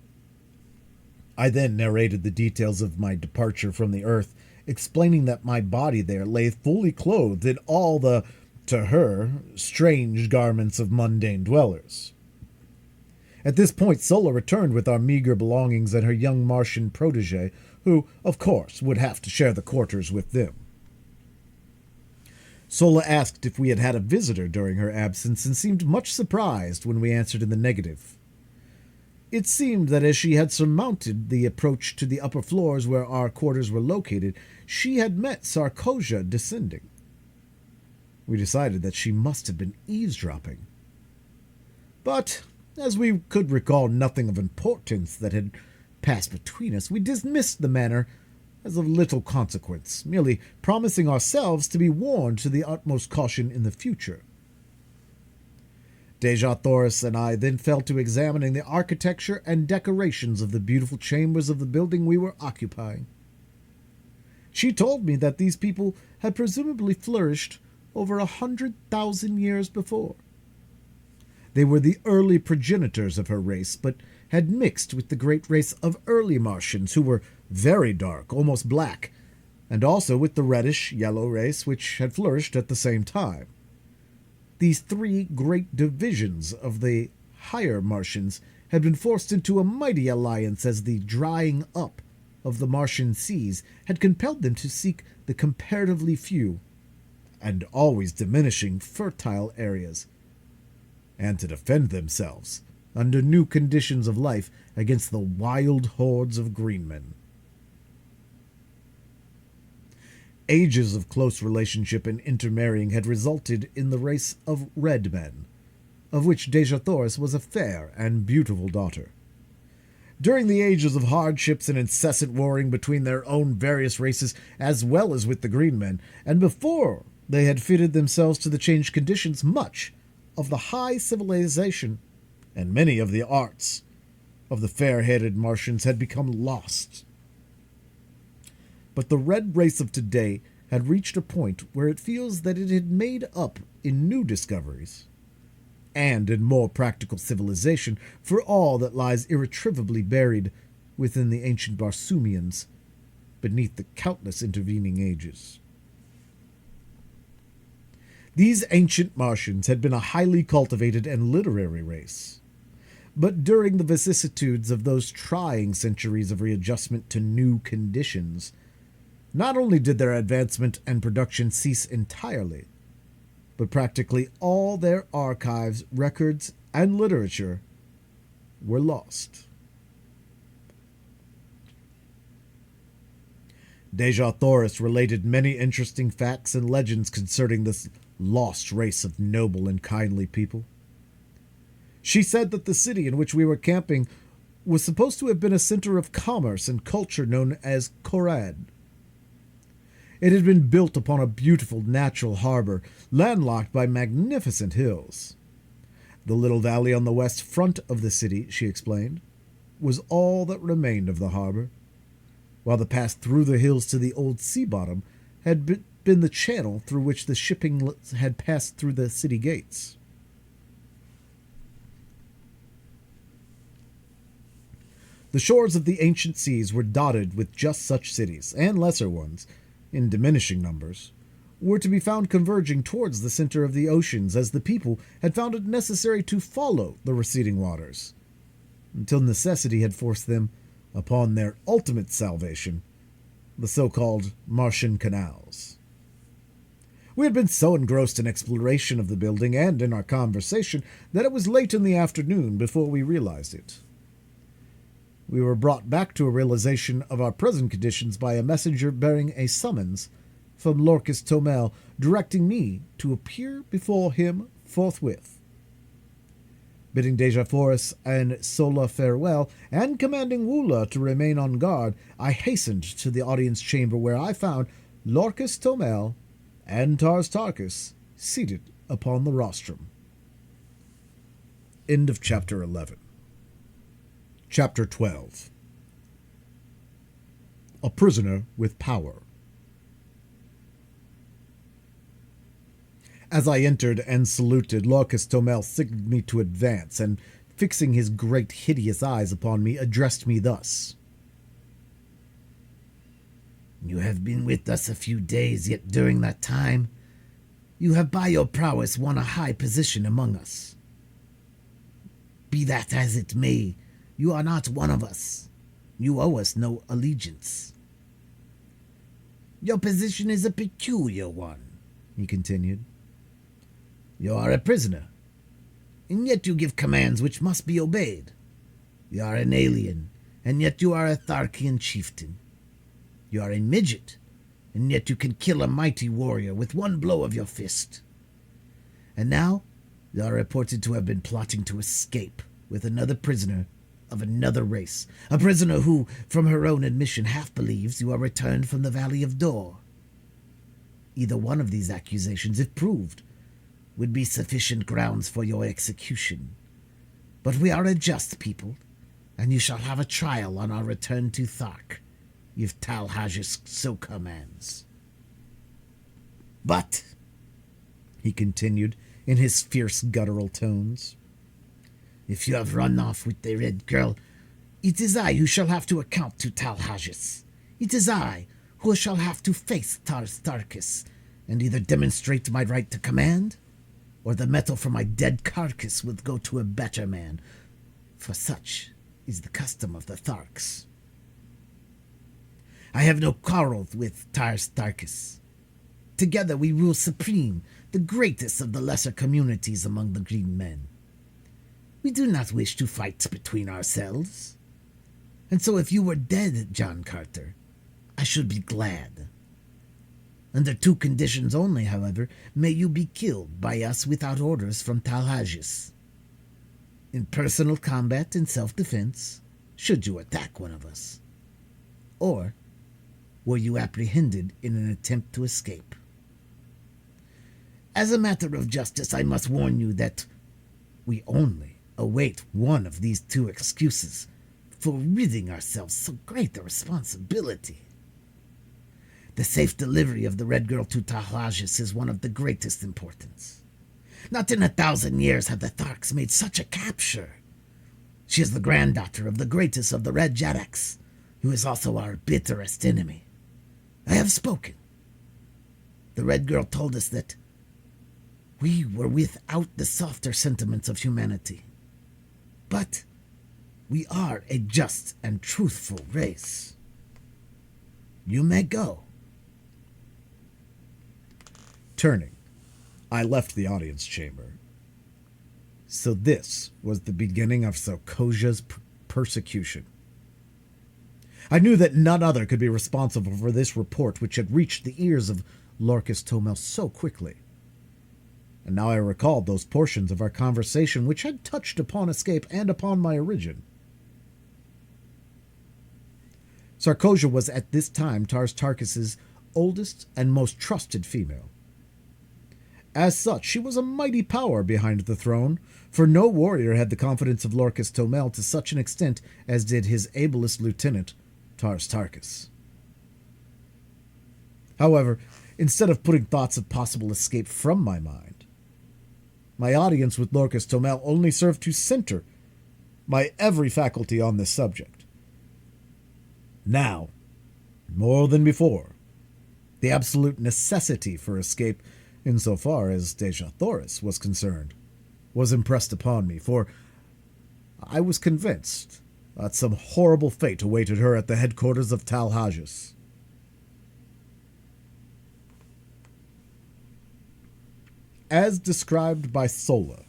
A: I then narrated the details of my departure from the earth, explaining that my body there lay fully clothed in all the, to her, strange garments of mundane dwellers. At this point, Sola returned with our meager belongings and her young Martian protege, who, of course, would have to share the quarters with them. Sola asked if we had had a visitor during her absence, and seemed much surprised when we answered in the negative. It seemed that as she had surmounted the approach to the upper floors where our quarters were located, she had met Sarkosia descending. We decided that she must have been eavesdropping. But, as we could recall nothing of importance that had passed between us, we dismissed the matter as of little consequence, merely promising ourselves to be warned to the utmost caution in the future. Deja Thoris and I then fell to examining the architecture and decorations of the beautiful chambers of the building we were occupying. She told me that these people had presumably flourished over 100,000 years before. They were the early progenitors of her race, but had mixed with the great race of early Martians who were very dark, almost black, and also with the reddish-yellow race which had flourished at the same time. These three great divisions of the higher Martians had been forced into a mighty alliance as the drying up of the Martian seas had compelled them to seek the comparatively few and always diminishing fertile areas, and to defend themselves under new conditions of life against the wild hordes of green men. Ages of close relationship and intermarrying had resulted in the race of red men, of which Dejathoris was a fair and beautiful daughter. During the ages of hardships and incessant warring between their own various races as well as with the green men, and before they had fitted themselves to the changed conditions, much of the high civilization and many of the arts of the fair-headed Martians had become lost. But the red race of today had reached a point where it feels that it had made up in new discoveries and in more practical civilization for all that lies irretrievably buried within the ancient Barsoomians beneath the countless intervening ages. These ancient Martians had been a highly cultivated and literary race, but during the vicissitudes of those trying centuries of readjustment to new conditions, not only did their advancement and production cease entirely, but practically all their archives, records, and literature were lost. Dejathoris related many interesting facts and legends concerning this lost race of noble and kindly people. She said that the city in which we were camping was supposed to have been a center of commerce and culture known as Korad. It had been built upon a beautiful natural harbor, landlocked by magnificent hills. The little valley on the west front of the city, she explained, was all that remained of the harbor, while the pass through the hills to the old sea bottom had been the channel through which the shipping had passed through the city gates. The shores of the ancient seas were dotted with just such cities, and lesser ones, in diminishing numbers, were to be found converging towards the center of the oceans as the people had found it necessary to follow the receding waters, until necessity had forced them upon their ultimate salvation, the so-called Martian canals. We had been so engrossed in exploration of the building and in our conversation that it was late in the afternoon before we realized it. We were brought back to a realization of our present conditions by a messenger bearing a summons from Lorcus Tomel, directing me to appear before him forthwith. Bidding Dejathoris and Sola farewell, and commanding Woola to remain on guard, I hastened to the audience chamber where I found Lorcus Tomel and Tars Tarkus seated upon the rostrum. End of Chapter 11. Chapter 12. A Prisoner with Power. As I entered and saluted, Lorcus Tomel signaled me to advance, and, fixing his great hideous eyes upon me, addressed me thus.
C: You have been with us a few days, yet during that time you have by your prowess won a high position among us. Be that as it may, you are not one of us. You owe us no allegiance. Your position is a peculiar one, he continued. You are a prisoner, and yet you give commands which must be obeyed. You are an alien, and yet you are a Tharkian chieftain. You are a midget, and yet you can kill a mighty warrior with one blow of your fist. And now you are reported to have been plotting to escape with another prisoner of another race, a prisoner who, from her own admission, half believes you are returned from the Valley of Dor. Either one of these accusations, if proved, would be sufficient grounds for your execution. But we are a just people, and you shall have a trial on our return to Thark, if Tal Hajus so commands. But, he continued in his fierce guttural tones, If you have run off with the red girl, it is I who shall have to account to Talhages. It is I who shall have to face Tarstarchus, and either demonstrate my right to command, or the metal from my dead carcass will go to a better man, for such is the custom of the Tharks. I have no quarrel with Tarstarchus. Together we rule supreme, the greatest of the lesser communities among the green men. We do not wish to fight between ourselves. And so if you were dead, John Carter, I should be glad. Under 2 conditions only, however, may you be killed by us without orders from Talhages. In personal combat and self-defense, should you attack one of us. Or were you apprehended in an attempt to escape. As a matter of justice, I must warn you that we only await one of these 2 excuses for ridding ourselves so great a responsibility. The safe delivery of the Red Girl to Talhages is one of the greatest importance. Not in 1,000 years have the Tharks made such a capture. She is the granddaughter of the greatest of the Red Jadaks, who is also our bitterest enemy. I have spoken. The Red Girl told us that we were without the softer sentiments of humanity. But we are a just and truthful race. You may go.
D: Turning, I left the audience chamber. So this was the beginning of Sokoja's persecution. I knew that none other could be responsible for this report which had reached the ears of Lorcas Tomel so quickly. And now I recalled those portions of our conversation which had touched upon escape and upon my origin. Sarkoja was at this time Tarstarchus's oldest and most trusted female. As such, she was a mighty power behind the throne, for no warrior had the confidence of Lorcas Tomel to such an extent as did his ablest lieutenant, Tarstarchus. However, instead of putting thoughts of possible escape from my mind, my audience with Lorcas Tomel only served to center my every faculty on this subject. Now, more than before, the absolute necessity for escape, insofar as Dejah Thoris was concerned, was impressed upon me, for I was convinced that some horrible fate awaited her at the headquarters of Talhages. As described by Sola,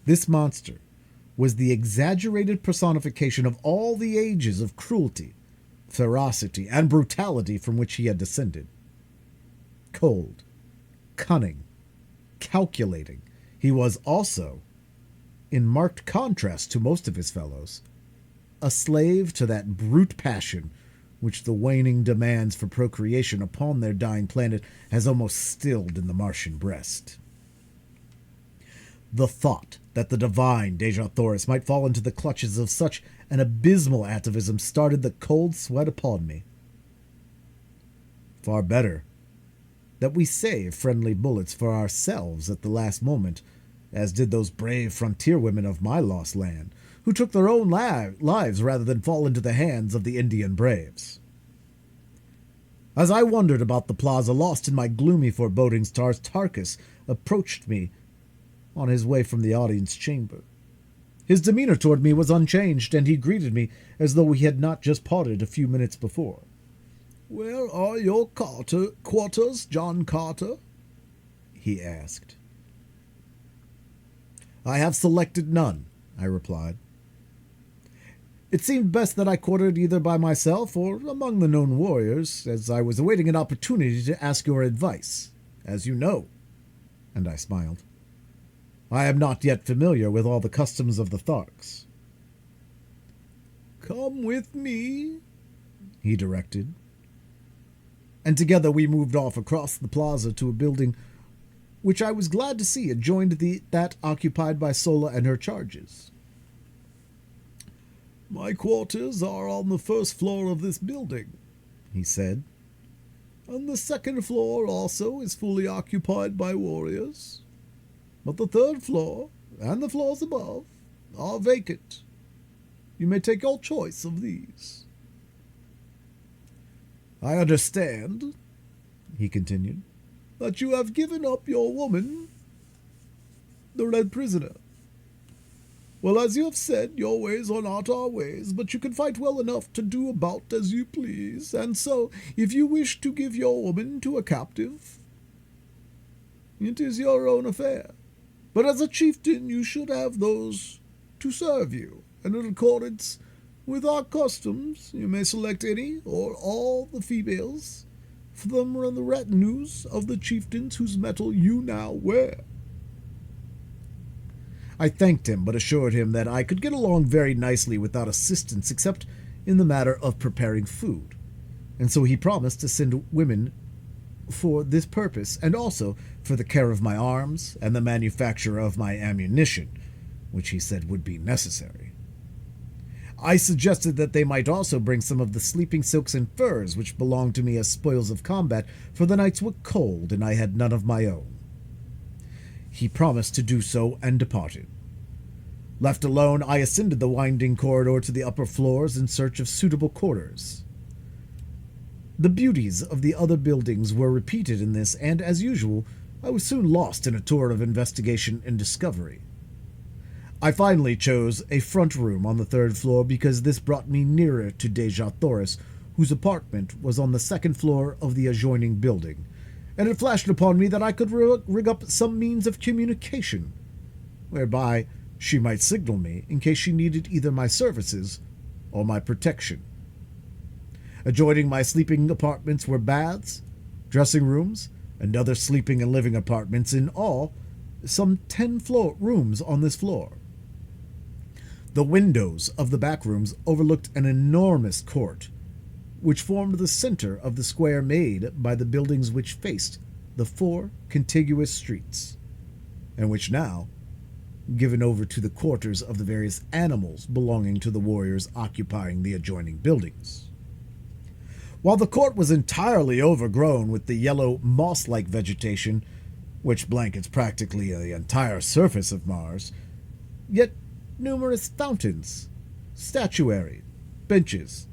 D: this monster was the exaggerated personification of all the ages of cruelty, ferocity, and brutality from which he had descended. Cold, cunning, calculating, he was also, in marked contrast to most of his fellows, a slave to that brute passion which the waning demands for procreation upon their dying planet has almost stilled in the Martian breast. The thought that the divine Dejah Thoris might fall into the clutches of such an abysmal atavism started the cold sweat upon me. Far better that we save friendly bullets for ourselves at the last moment, as did those brave frontier women of my lost land, who took their own lives rather than fall into the hands of the Indian braves. As I wandered about the plaza, lost in my gloomy forebodings, Tarstarchus approached me on his way from the audience chamber. His demeanor toward me was unchanged, and he greeted me as though we had not just parted a few minutes before. "Where are your quarters, John Carter?" he asked. "I have selected none," I replied. "It seemed best that I quartered either by myself or among the known warriors, as I was awaiting an opportunity to ask your advice, as you know," and I smiled. "I am not yet familiar with all the customs of the Tharks." "Come with me," he directed. And together we moved off across the plaza to a building which I was glad to see adjoined that occupied by Sola and her charges. "My quarters are on the first floor of this building," he said, "and the second floor also is fully occupied by warriors. But the third floor, and the floors above, are vacant. You may take your choice of these. I understand, he continued, that you have given up your woman, the Red Prisoner. Well, as you have said, your ways are not our ways, but you can fight well enough to do about as you please, and so, if you wish to give your woman to a captive, it is your own affair. But as a chieftain, you should have those to serve you, and in accordance with our customs, you may select any or all the females from the retinues of the chieftains whose metal you now wear.
A: I thanked him, but assured him that I could get along very nicely without assistance except in the matter of preparing food, and so he promised to send women for this purpose, and also for the care of my arms and the manufacture of my ammunition, which he said would be necessary. I suggested that they might also bring some of the sleeping silks and furs which belonged to me as spoils of combat, for the nights were cold and I had none of my own. He promised to do so and departed. Left alone, I ascended the winding corridor to the upper floors in search of suitable quarters. The beauties of the other buildings were repeated in this, and, as usual, I was soon lost in a tour of investigation and discovery. I finally chose a front room on the third floor because this brought me nearer to Deja Thoris, whose apartment was on the second floor of the adjoining building, and it flashed upon me that I could rig up some means of communication, whereby she might signal me in case she needed either my services or my protection. Adjoining my sleeping apartments were baths, dressing rooms, and other sleeping and living apartments, in all some 10 rooms on this floor. The windows of the back rooms overlooked an enormous court, which formed the center of the square made by the buildings which faced the 4 contiguous streets, and which now, given over to the quarters of the various animals belonging to the warriors occupying the adjoining buildings. While the court was entirely overgrown with the yellow moss-like vegetation, which blankets practically the entire surface of Mars, yet numerous fountains, statuary, benches,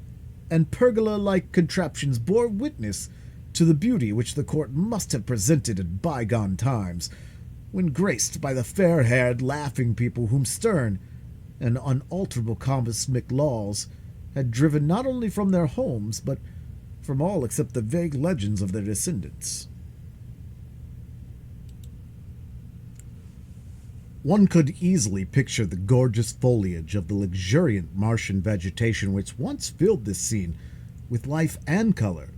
A: and pergola-like contraptions bore witness to the beauty which the court must have presented in bygone times, when graced by the fair-haired, laughing people whom stern and unalterable cosmic laws had driven not only from their homes, but from all except the vague legends of their descendants. One could easily picture the gorgeous foliage of the luxuriant Martian vegetation which once filled this scene with life and color,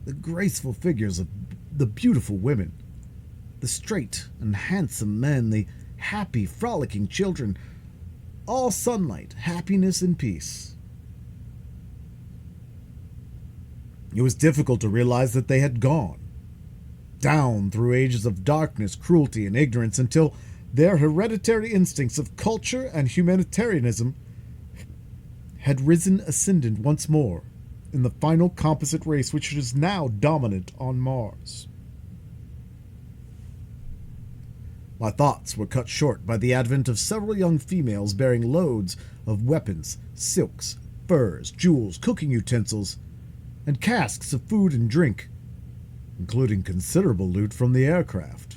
A: the graceful figures of the beautiful women, the straight and handsome men, the happy, frolicking children, all sunlight, happiness, and peace. It was difficult to realize that they had gone down through ages of darkness, cruelty, and ignorance until their hereditary instincts of culture and humanitarianism had risen ascendant once more in the final composite race which is now dominant on Mars. My thoughts were cut short by the advent of several young females bearing loads of weapons, silks, furs, jewels, cooking utensils, and casks of food and drink, including considerable loot from the aircraft.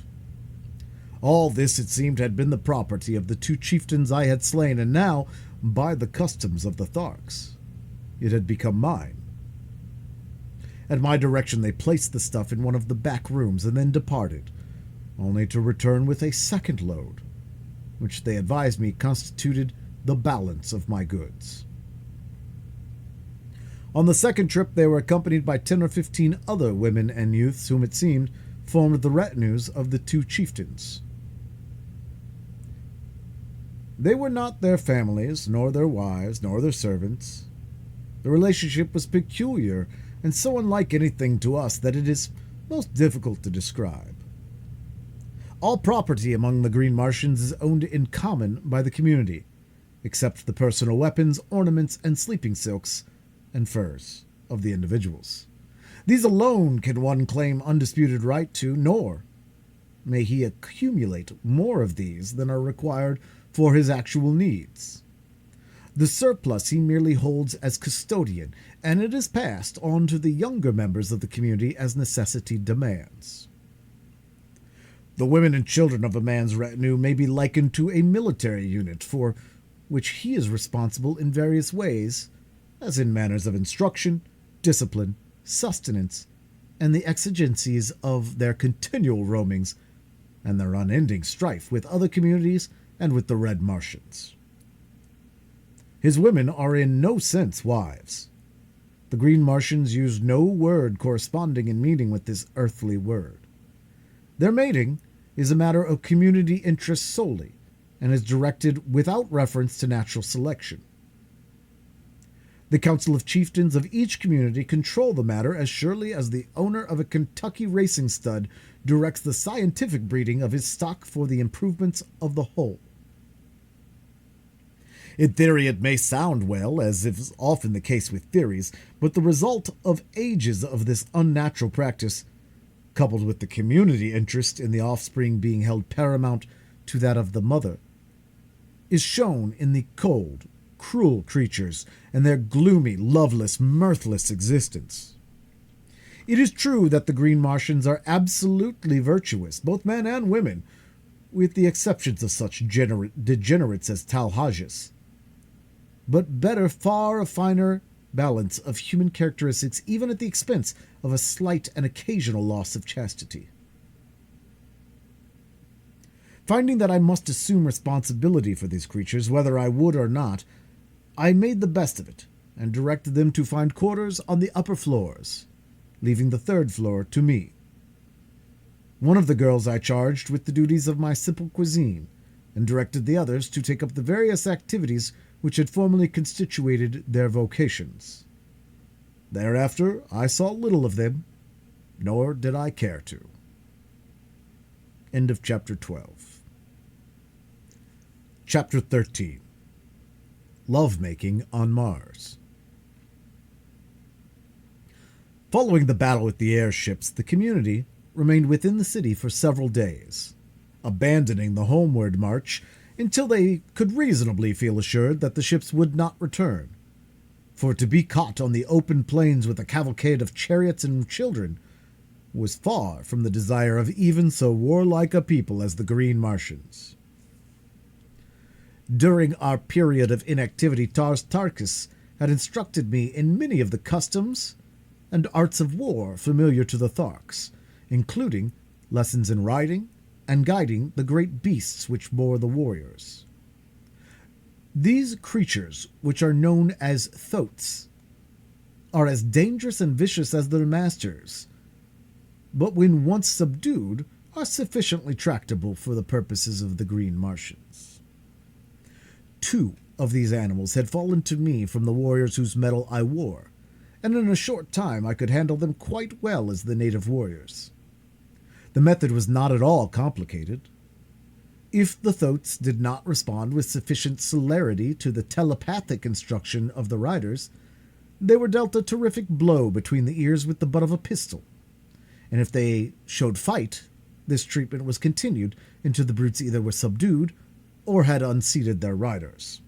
A: All this, it seemed, had been the property of the 2 chieftains I had slain, and now, by the customs of the Tharks, it had become mine. At my direction they placed the stuff in one of the back rooms and then departed, only to return with a second load, which they advised me constituted the balance of my goods. On the second trip they were accompanied by 10 or 15 other women and youths whom it seemed formed the retinues of the 2 chieftains. They were not their families, nor their wives, nor their servants. The relationship was peculiar and so unlike anything to us that it is most difficult to describe. All property among the Green Martians is owned in common by the community, except the personal weapons, ornaments, and sleeping silks and furs of the individuals. These alone can one claim undisputed right to, nor may he accumulate more of these than are required for his actual needs. The surplus he merely holds as custodian, and it is passed on to the younger members of the community as necessity demands. The women and children of a man's retinue may be likened to a military unit for which he is responsible in various ways, as in matters of instruction, discipline, sustenance, and the exigencies of their continual roamings and their unending strife with other communities and with the Red Martians. His women are in no sense wives. The Green Martians use no word corresponding in meaning with this earthly word. Their mating is a matter of community interest solely, and is directed without reference to natural selection. The Council of Chieftains of each community control the matter as surely as the owner of a Kentucky racing stud directs the scientific breeding of his stock for the improvements of the whole. In theory, it may sound well, as is often the case with theories, but the result of ages of this unnatural practice, coupled with the community interest in the offspring being held paramount to that of the mother, is shown in the cold, cruel creatures and their gloomy, loveless, mirthless existence. It is true that the Green Martians are absolutely virtuous, both men and women, with the exceptions of such degenerates as Talhajas, but better far a finer balance of human characteristics, even at the expense of a slight and occasional loss of chastity. Finding that I must assume responsibility for these creatures, whether I would or not, I made the best of it, and directed them to find quarters on the upper floors, leaving the third floor to me. One of the girls I charged with the duties of my simple cuisine, and directed the others to take up the various activities which had formerly constituted their vocations. Thereafter I saw little of them, nor did I care to. End of Chapter 12. Chapter 13. Lovemaking on Mars. Following the battle with the airships, the community remained within the city for several days, abandoning the homeward march until they could reasonably feel assured that the ships would not return. For to be caught on the open plains with a cavalcade of chariots and children was far from the desire of even so warlike a people as the Green Martians. During our period of inactivity, Tarkus had instructed me in many of the customs and arts of war familiar to the Tharks, including lessons in riding and guiding the great beasts which bore the warriors. These creatures, which are known as thoats, are as dangerous and vicious as their masters, but when once subdued, are sufficiently tractable for the purposes of the Green Martians. 2 of these animals had fallen to me from the warriors whose metal I wore, and in a short time I could handle them quite well as the native warriors. The method was not at all complicated. If the thoats did not respond with sufficient celerity to the telepathic instruction of the riders, they were dealt a terrific blow between the ears with the butt of a pistol, and if they showed fight, this treatment was continued until the brutes either were subdued or had unseated their riders.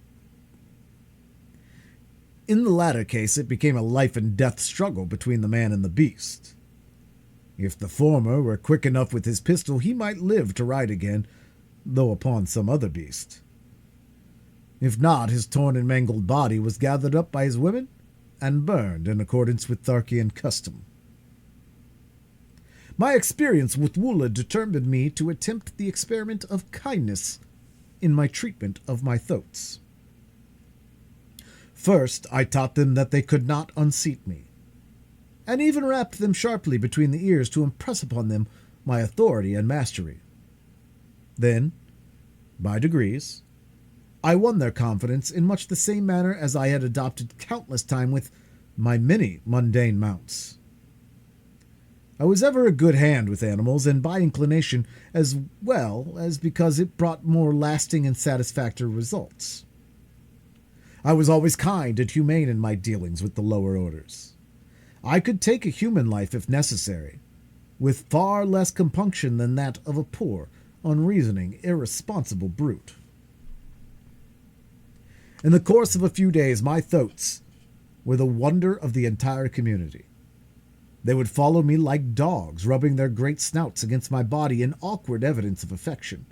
A: In the latter case, it became a life-and-death struggle between the man and the beast. If the former were quick enough with his pistol, he might live to ride again, though upon some other beast. If not, his torn and mangled body was gathered up by his women and burned in accordance with Tharkian custom. My experience with Woola determined me to attempt the experiment of kindness in my treatment of my thoats. First, I taught them that they could not unseat me, and even rapped them sharply between the ears to impress upon them my authority and mastery. Then, by degrees, I won their confidence in much the same manner as I had adopted countless time with my many mundane mounts. I was ever a good hand with animals, and by inclination, as well as because it brought more lasting and satisfactory results. I was always kind and humane in my dealings with the lower orders. I could take a human life if necessary, with far less compunction than that of a poor, unreasoning, irresponsible brute. In the course of a few days, my thoats were the wonder of the entire community. They would follow me like dogs, rubbing their great snouts against my body in awkward evidence of affection,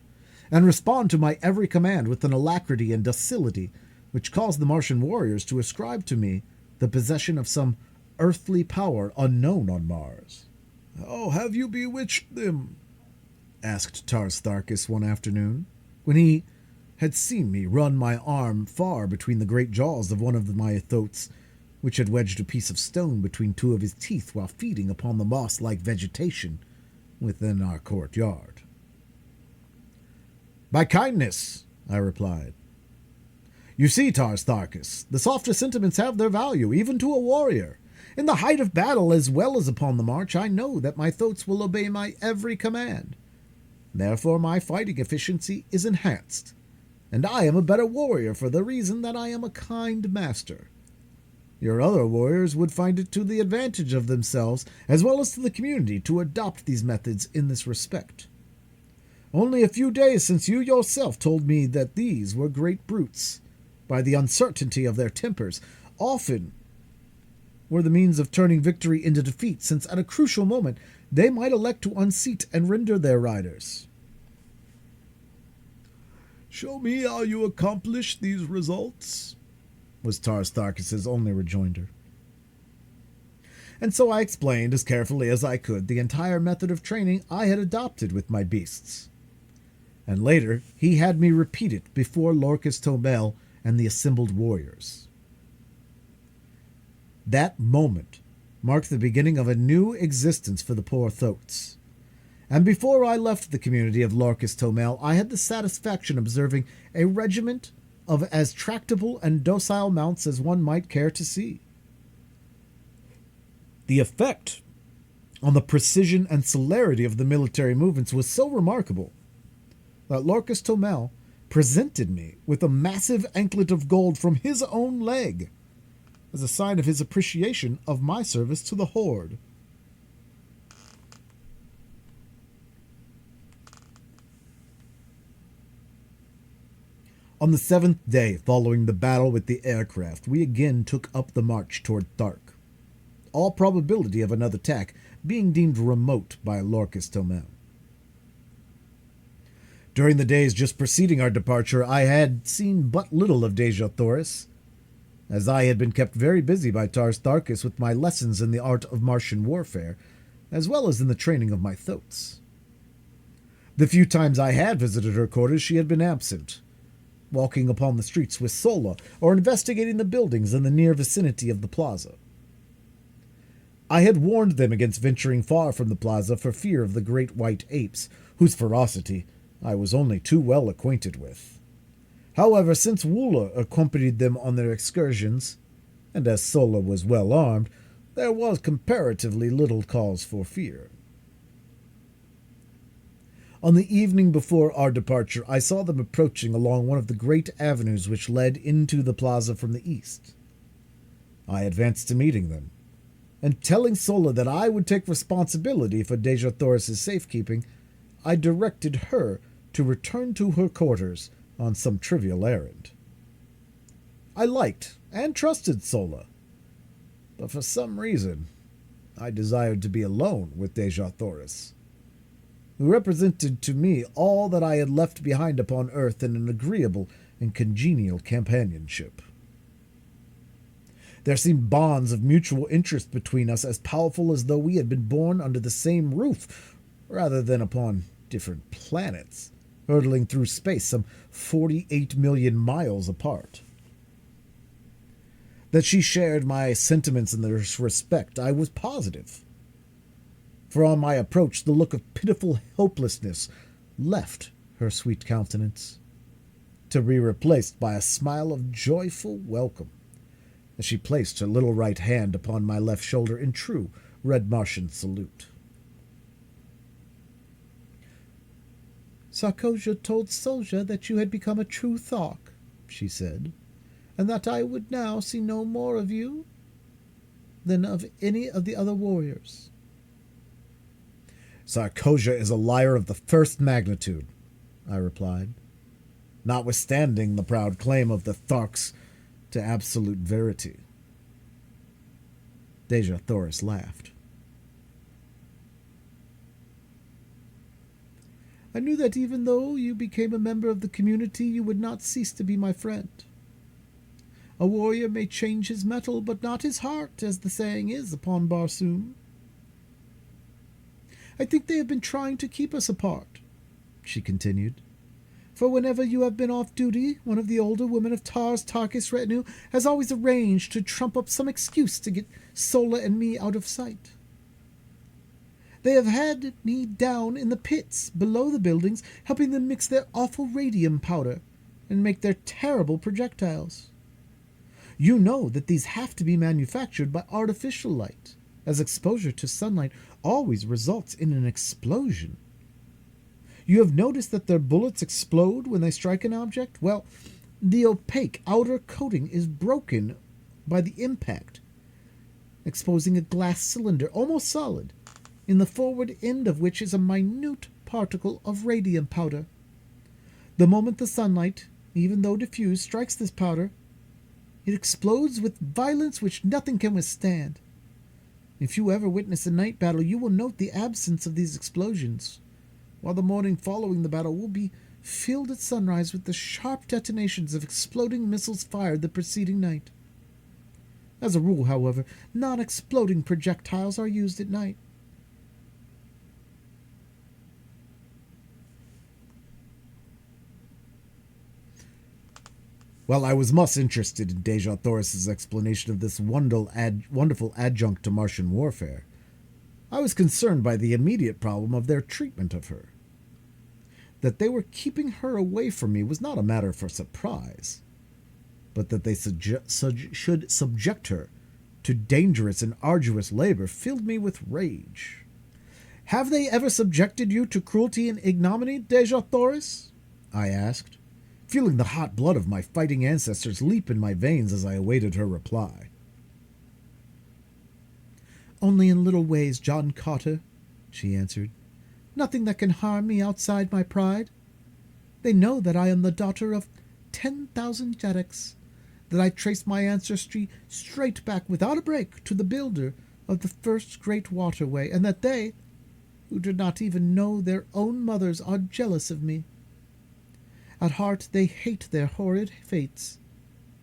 A: and respond to my every command with an alacrity and docility which caused the Martian warriors to ascribe to me the possession of some earthly power unknown on Mars.
D: "How have you bewitched them?"
A: asked Tarstarchus one afternoon, when he had seen me run my arm far between the great jaws of one of my thoats, which had wedged a piece of stone between two of his teeth while feeding upon the moss-like vegetation within our courtyard. "By kindness," I replied. "You see, Tarstarchus, the softer sentiments have their value, even to a warrior. In the height of battle as well as upon the march, I know that my thoats will obey my every command. Therefore my fighting efficiency is enhanced, and I am a better warrior for the reason that I am a kind master. Your other warriors would find it to the advantage of themselves, as well as to the community, to adopt these methods in this respect. Only a few days since you yourself told me that these were great brutes, by the uncertainty of their tempers, often were the means of turning victory into defeat, since at a crucial moment they might elect to unseat and render their riders."
D: "Show me how you accomplish these results,"
A: was Tarstarchus's only rejoinder. And so I explained as carefully as I could the entire method of training I had adopted with my beasts. And later he had me repeat it before Lorcus Tomel and the assembled warriors. That moment marked the beginning of a new existence for the poor thoats. And before I left the community of Lorcus Tomel, I had the satisfaction of observing a regiment of as tractable and docile mounts as one might care to see. The effect on the precision and celerity of the military movements was so remarkable that Lorcus Tomel presented me with a massive anklet of gold from his own leg, as a sign of his appreciation of my service to the Horde. On the 7th day following the battle with the aircraft, we again took up the march toward Thark, all probability of another attack being deemed remote by Lorcus Tomel. During the days just preceding our departure, I had seen but little of Dejah Thoris, as I had been kept very busy by Tarstarchus with my lessons in the art of Martian warfare, as well as in the training of my thoats. The few times I had visited her quarters, she had been absent, walking upon the streets with Sola, or investigating the buildings in the near vicinity of the plaza. I had warned them against venturing far from the plaza for fear of the great white apes, whose ferocity I was only too well acquainted with. However, since Woola accompanied them on their excursions, and as Sola was well armed, there was comparatively little cause for fear. On the evening before our departure, I saw them approaching along one of the great avenues which led into the plaza from the east. I advanced to meeting them, and telling Sola that I would take responsibility for Dejah Thoris's safekeeping, I directed her to return to her quarters on some trivial errand. I liked and trusted Sola, but for some reason I desired to be alone with Dejah Thoris, who represented to me all that I had left behind upon earth in an agreeable and congenial companionship. There seemed bonds of mutual interest between us as powerful as though we had been born under the same roof, rather than upon different planets, hurtling through space some 48 million miles apart. That she shared my sentiments in this respect, I was positive, for on my approach the look of pitiful helplessness left her sweet countenance, to be replaced by a smile of joyful welcome, as she placed her little right hand upon my left shoulder in true Red Martian salute.
C: "Sarkosia told Solja that you had become a true Thark," she said, "and that I would now see no more of you than of any of the other warriors."
A: "Sarkosia is a liar of the first magnitude," I replied. "Notwithstanding the proud claim of the Tharks to absolute verity. Deja Thoris laughed. I knew that even though you became a member of the community, you would not cease to be my friend. A warrior may change his metal, but not his heart, as the saying is upon Barsoom. I think they have been trying to keep us apart, she continued. For whenever you have been off duty, one of the older women of Tar's Tarkus retinue has always arranged to trump up some excuse to get Sola and me out of sight. They have had me down in the pits below the buildings, helping them mix their awful radium powder and make their terrible projectiles. You know that these have to be manufactured by artificial light, as exposure to sunlight always results in an explosion. You have noticed that their bullets explode when they strike an object? Well, the opaque outer coating is broken by the impact, exposing a glass cylinder, almost solid, in the forward end of which is a minute particle of radium powder. The moment the sunlight, even though diffused, strikes this powder, it explodes with violence which nothing can withstand. If you ever witness a night battle, you will note the absence of these explosions, while the morning following the battle will be filled at sunrise with the sharp detonations of exploding missiles fired the preceding night. As a rule, however, non-exploding projectiles are used at night. Well, I was much interested in Deja Thoris's explanation of this wonderful adjunct to Martian warfare. I was concerned by the immediate problem of their treatment of her. That they were keeping her away from me was not a matter for surprise, but that they should subject her to dangerous and arduous labor filled me with rage. "Have they ever subjected you to cruelty and ignominy, Deja Thoris?" I asked, feeling the hot blood of my fighting ancestors leap in my veins as I awaited her reply. "Only in little ways, John Carter," she answered. "Nothing that can harm me outside my pride. They know that I am the daughter of 10,000 Jedeks, that I trace my ancestry straight back without a break to the builder of the first great waterway, and that they, who do not even know their own mothers, are jealous of me. At heart they hate their horrid fates,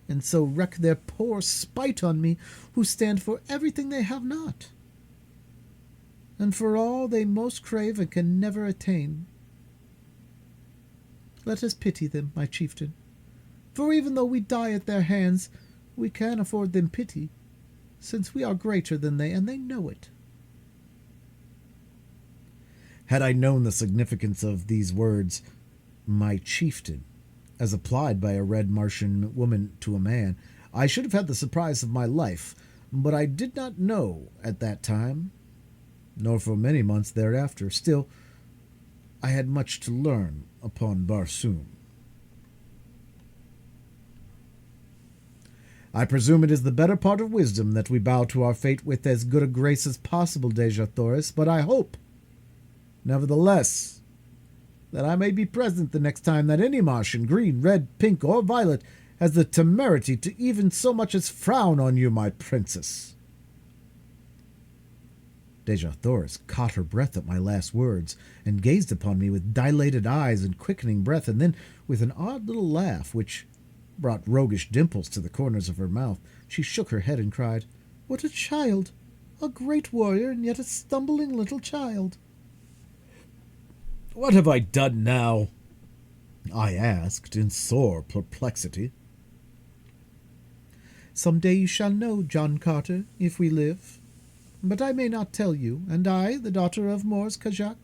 A: and so wreak their poor spite on me, who stand for everything they have not, and for all they most crave and can never attain. Let us pity them, my chieftain, for even though we die at their hands, we can afford them pity, since we are greater than they, and they know it." Had I known the significance of these words, "my chieftain," as applied by a red Martian woman to a man, I should have had the surprise of my life, but I did not know at that time, nor for many months thereafter. Still, I had much to learn upon Barsoom. "I presume it is the better part of wisdom that we bow to our fate with as good a grace as possible, Deja Thoris, but I hope, nevertheless, that I may be present the next time that any Martian, green, red, pink, or violet, has the temerity to even so much as frown on you, my princess." Deja Thoris caught her breath at my last words, and gazed upon me with dilated eyes and quickening breath, and then, with an odd little laugh, which brought roguish dimples to the corners of her mouth, she shook her head and cried, "What a child! A great warrior, and yet a stumbling little child!" "What have I done now?" I asked, in sore perplexity. "Some day you shall know, John Carter, if we live. But I may not tell you, and I, the daughter of Mors Kajak,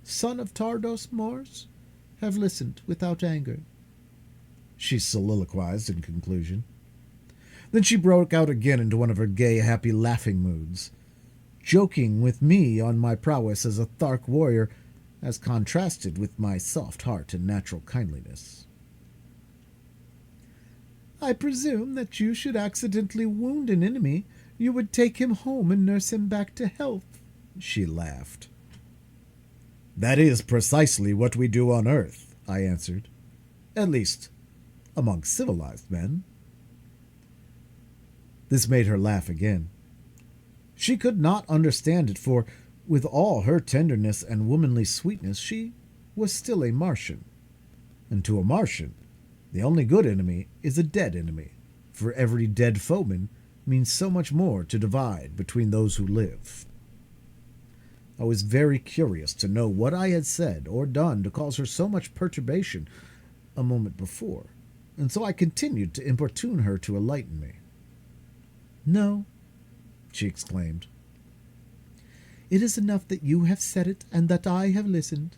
A: son of Tardos Mors, have listened without anger," she soliloquized in conclusion. Then she broke out again into one of her gay, happy, laughing moods, joking with me on my prowess as a Thark warrior, as contrasted with my soft heart and natural kindliness. "I presume that you should accidentally wound an enemy, you would take him home and nurse him back to health," she laughed. "That is precisely what we do on Earth," I answered. "At least, among civilized men." This made her laugh again. She could not understand it, for, with all her tenderness and womanly sweetness, she was still a Martian. And to a Martian, the only good enemy is a dead enemy, for every dead foeman means so much more to divide between those who live. I was very curious to know what I had said or done to cause her so much perturbation a moment before, and so I continued to importune her to enlighten me.
C: "No,"
A: she exclaimed.
C: "it is enough that you have said it and that I have listened.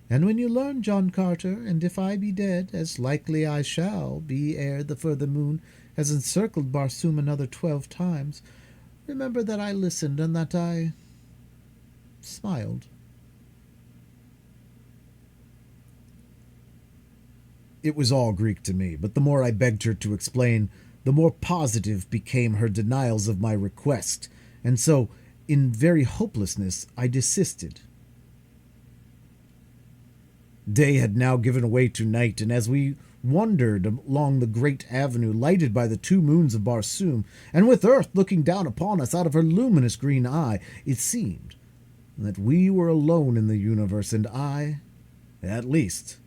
C: And when you learn, John Carter, and if I be dead, as likely I shall be ere the further moon has encircled Barsoom another 12 times, remember that I listened and that I smiled."
A: It was all Greek to me, but the more I begged her to explain, the more positive became her denials of my request, and so, in very hopelessness, I desisted. Day had now given way to night, and as we wandered along the great avenue lighted by the 2 moons of Barsoom, and with Earth looking down upon us out of her luminous green eye, it seemed that we were alone in the universe, and I, at least,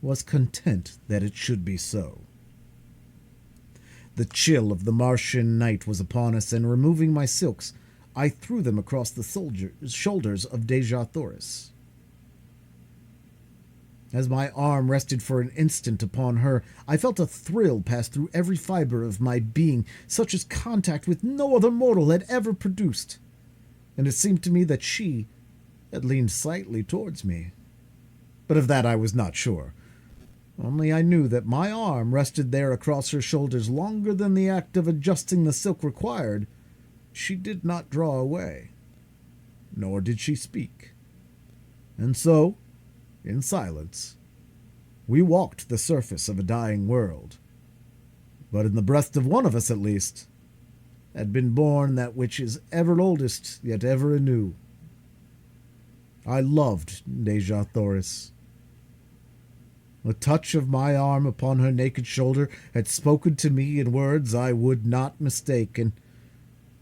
A: was content that it should be so. The chill of the Martian night was upon us, and removing my silks, I threw them across the shoulders of Dejah Thoris. As my arm rested for an instant upon her, I felt a thrill pass through every fiber of my being, such as contact with no other mortal had ever produced, and it seemed to me that she had leaned slightly towards me. But of that I was not sure. Only I knew that my arm rested there across her shoulders longer than the act of adjusting the silk required. She did not draw away, nor did she speak. And so, in silence, we walked the surface of a dying world. But in the breast of one of us, at least, had been born that which is ever oldest, yet ever anew. I loved Dejah Thoris. The touch of my arm upon her naked shoulder had spoken to me in words I would not mistake, and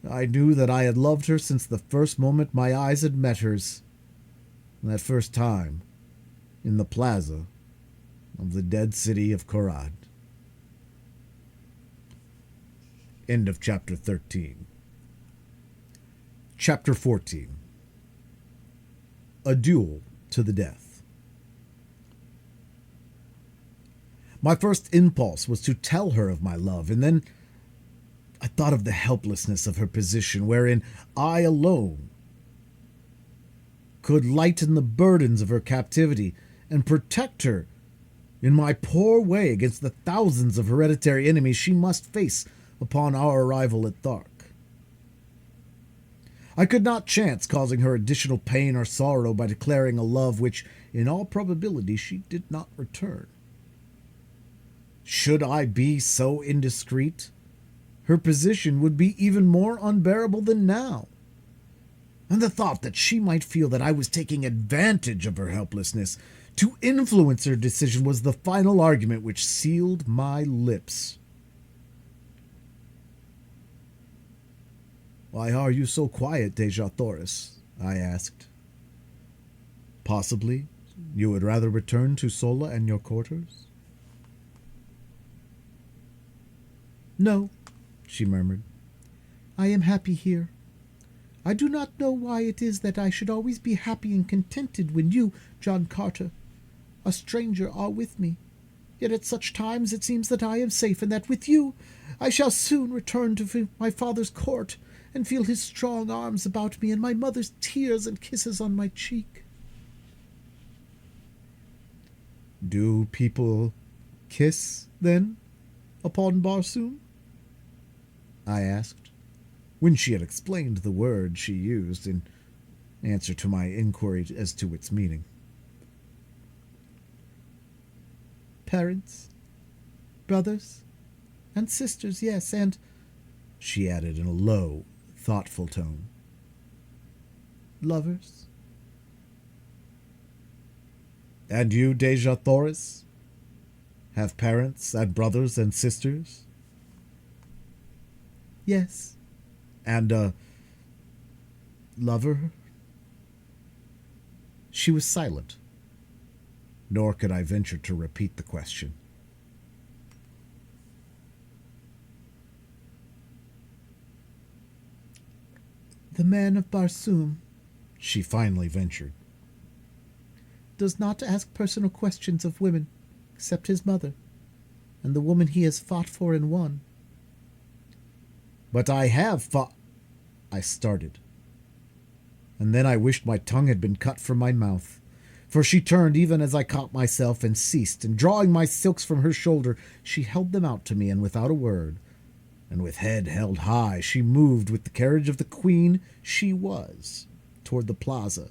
A: I knew that I had loved her since the first moment my eyes had met hers, that first time in the plaza of the dead city of Korad. End of chapter 13. Chapter 14. A duel to the death. My first impulse was to tell her of my love, and then I thought of the helplessness of her position, wherein I alone could lighten the burdens of her captivity and protect her in my poor way against the thousands of hereditary enemies she must face upon our arrival at Thark. I could not chance causing her additional pain or sorrow by declaring a love which, in all probability, she did not return. Should I be so indiscreet, her position would be even more unbearable than now. And the thought that she might feel that I was taking advantage of her helplessness to influence her decision was the final argument which sealed my lips. "Why are you so quiet, Dejah Thoris?" I asked. "Possibly you would rather return to Sola and your quarters?"
C: "No," she murmured. "I am happy here. I do not know why it is that I should always be happy and contented when you, John Carter, a stranger, are with me. Yet at such times it seems that I am safe, and that with you I shall soon return to my father's court and feel his strong arms about me and my mother's tears and kisses on my cheek."
A: "Do people kiss, then, upon Barsoom?" I asked, when she had explained the word she used in answer to my inquiry as to its meaning.
C: "Parents, brothers, and sisters, yes, and," she added in a low, thoughtful tone, "lovers."
A: "And you, Dejah Thoris, have parents and brothers and sisters?"
C: Yes.
A: And a lover? She was silent, nor could I venture to repeat the question.
C: The man of Barsoom
A: She finally ventured.
C: does not ask personal questions of women, except his mother, and the woman he has fought for and won.
A: But I have fought... I started. And then I wished my tongue had been cut from my mouth, for she turned even as I caught myself and ceased, and drawing my silks from her shoulder, she held them out to me, and without a word, and with head held high, she moved with the carriage of the queen she was toward the plaza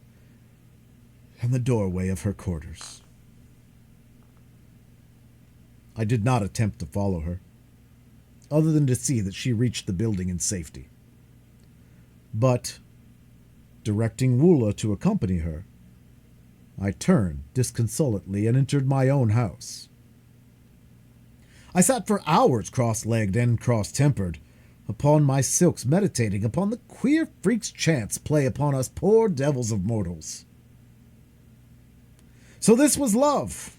A: and the doorway of her quarters. I did not attempt to follow her, other than to see that she reached the building in safety. But, directing Woola to accompany her, I turned disconsolately and entered my own house. I sat for hours cross-legged and cross-tempered upon my silks, meditating upon the queer freak's chance play upon us poor devils of mortals. So this was love.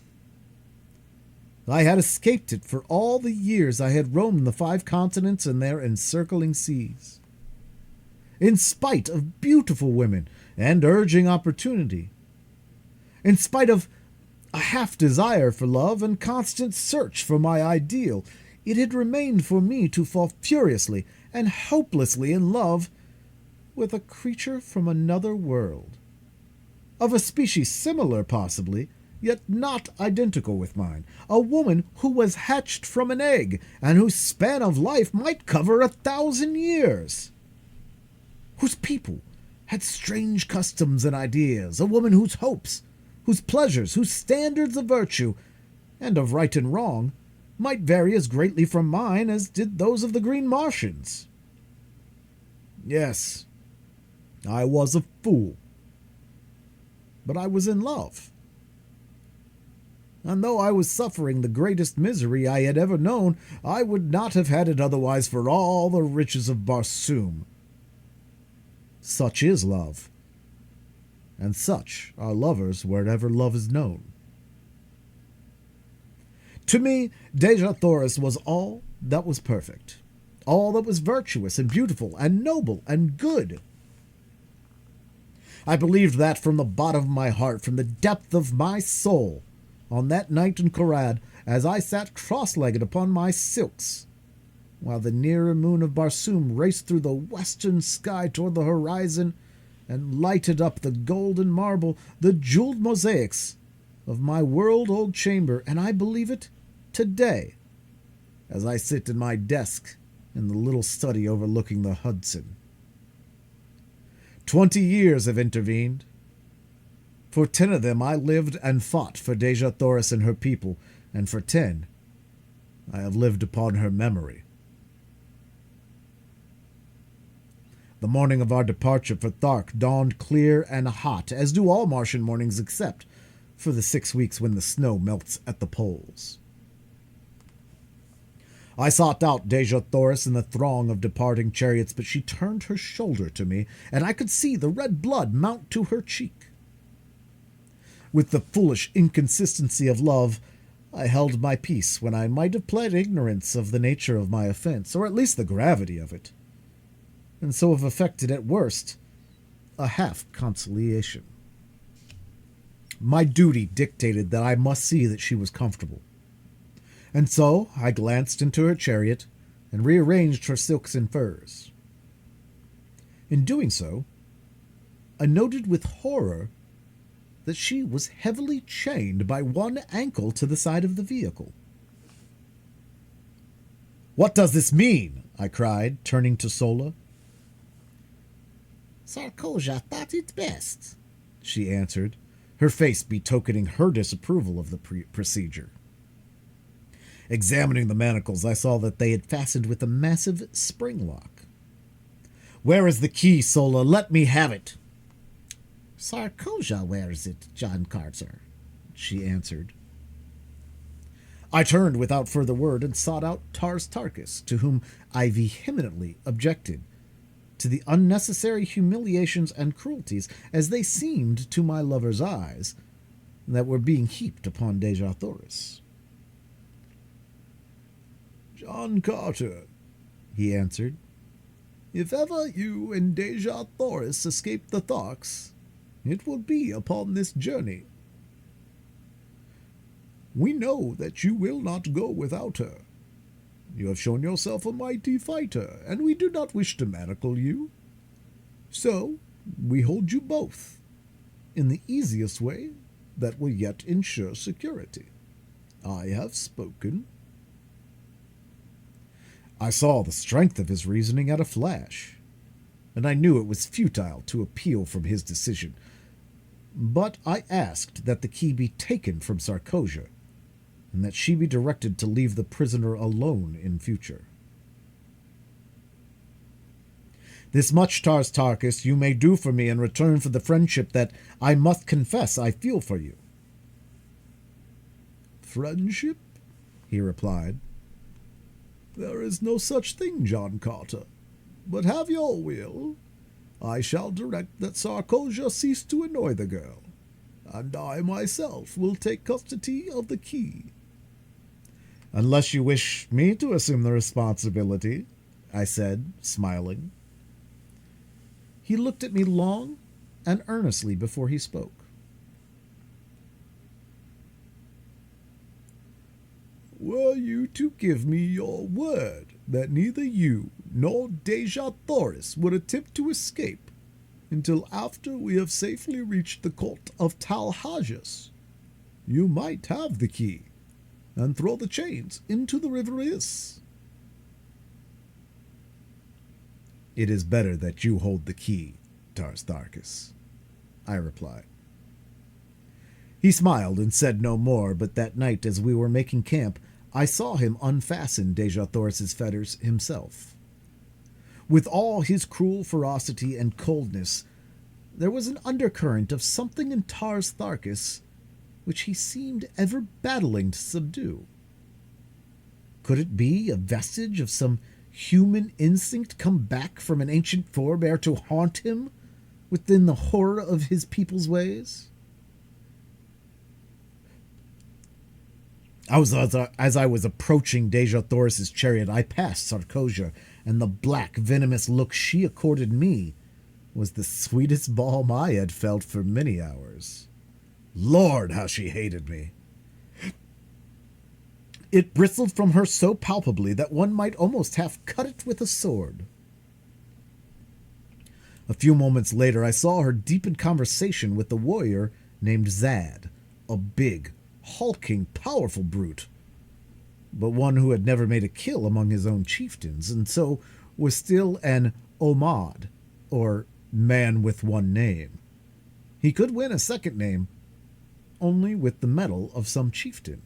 A: I had escaped it for all the years I had roamed the 5 continents and their encircling seas. In spite of beautiful women and urging opportunity, in spite of a half-desire for love and constant search for my ideal, it had remained for me to fall furiously and hopelessly in love with a creature from another world, of a species similar, possibly, yet not identical with mine, a woman who was hatched from an egg, and whose span of life might cover 1,000 years, whose people had strange customs and ideas, a woman whose hopes, whose pleasures, whose standards of virtue, and of right and wrong, might vary as greatly from mine as did those of the Green Martians. Yes, I was a fool, but I was in love. And though I was suffering the greatest misery I had ever known, I would not have had it otherwise for all the riches of Barsoom. Such is love, and such are lovers wherever love is known. To me, Dejah Thoris was all that was perfect, all that was virtuous and beautiful and noble and good. I believed that from the bottom of my heart, from the depth of my soul, on that night in Korad, as I sat cross-legged upon my silks, while the nearer moon of Barsoom raced through the western sky toward the horizon and lighted up the golden marble, the jeweled mosaics of my world-old chamber, and I believe it today, as I sit in my desk in the little study overlooking the Hudson. 20 years have intervened. For 10 of them I lived and fought for Dejah Thoris and her people, and for 10 I have lived upon her memory. The morning of our departure for Thark dawned clear and hot, as do all Martian mornings except for the 6 weeks when the snow melts at the poles. I sought out Dejah Thoris in the throng of departing chariots, but she turned her shoulder to me, and I could see the red blood mount to her cheek. With the foolish inconsistency of love, I held my peace when I might have pled ignorance of the nature of my offense, or at least the gravity of it, and so have effected at worst a half conciliation. My duty dictated that I must see that she was comfortable, and so I glanced into her chariot and rearranged her silks and furs. In doing so, I noted with horror that she was heavily chained by one ankle to the side of the vehicle. "What does this mean?" I cried, turning to Sola.
C: Sarkoja thought it best,
A: she answered, her face betokening her disapproval of the procedure. Examining the manacles, I saw that they had fastened with a massive spring lock. "Where is the key, Sola? Let me have it."
C: Sarkoja wears it, John Carter, she answered.
A: I turned without further word and sought out Tars Tarkas, to whom I vehemently objected to the unnecessary humiliations and cruelties, as they seemed to my lover's eyes, that were being heaped upon Dejah Thoris.
D: John Carter, he answered, if ever you and Dejah Thoris escape the Tharks, it will be upon this journey. We know that you will not go without her. You have shown yourself a mighty fighter, and we do not wish to manacle you. So, we hold you both, in the easiest way that will yet ensure security. I have spoken.
A: I saw the strength of his reasoning at a flash, and I knew it was futile to appeal from his decision. But I asked that the key be taken from Sarkosia, and that she be directed to leave the prisoner alone in future. This much, Tars Tarkas, you may do for me in return for the friendship that I must confess I feel for you.
D: Friendship? He replied. There is no such thing, John Carter. But have your will. I shall direct that Sarkosia cease to annoy the girl, and I myself will take custody of the key.
A: Unless you wish me to assume the responsibility, I said, smiling. He looked at me long and earnestly before he spoke.
D: Were you to give me your word that neither you nor Dejah Thoris would attempt to escape until after we have safely reached the court of Talhajas, you might have the key and throw the chains into the river Is.
A: It is better that you hold the key, Tars Tarkas, I replied. He smiled and said no more, but that night as we were making camp, I saw him unfasten Dejah Thoris's fetters himself. With all his cruel ferocity and coldness, there was an undercurrent of something in Tars Tarkas which he seemed ever battling to subdue. Could it be a vestige of some human instinct come back from an ancient forebear to haunt him within the horror of his people's ways? As I was approaching Dejah Thoris's chariot, I passed Sarkosia, and the black, venomous look she accorded me was the sweetest balm I had felt for many hours. Lord, how she hated me! It bristled from her so palpably that one might almost have cut it with a sword. A few moments later, I saw her deep in conversation with a warrior named Zad, a big, hulking, powerful brute, but one who had never made a kill among his own chieftains, and so was still an Omad, or man with one name. He could win a second name only with the medal of some chieftain.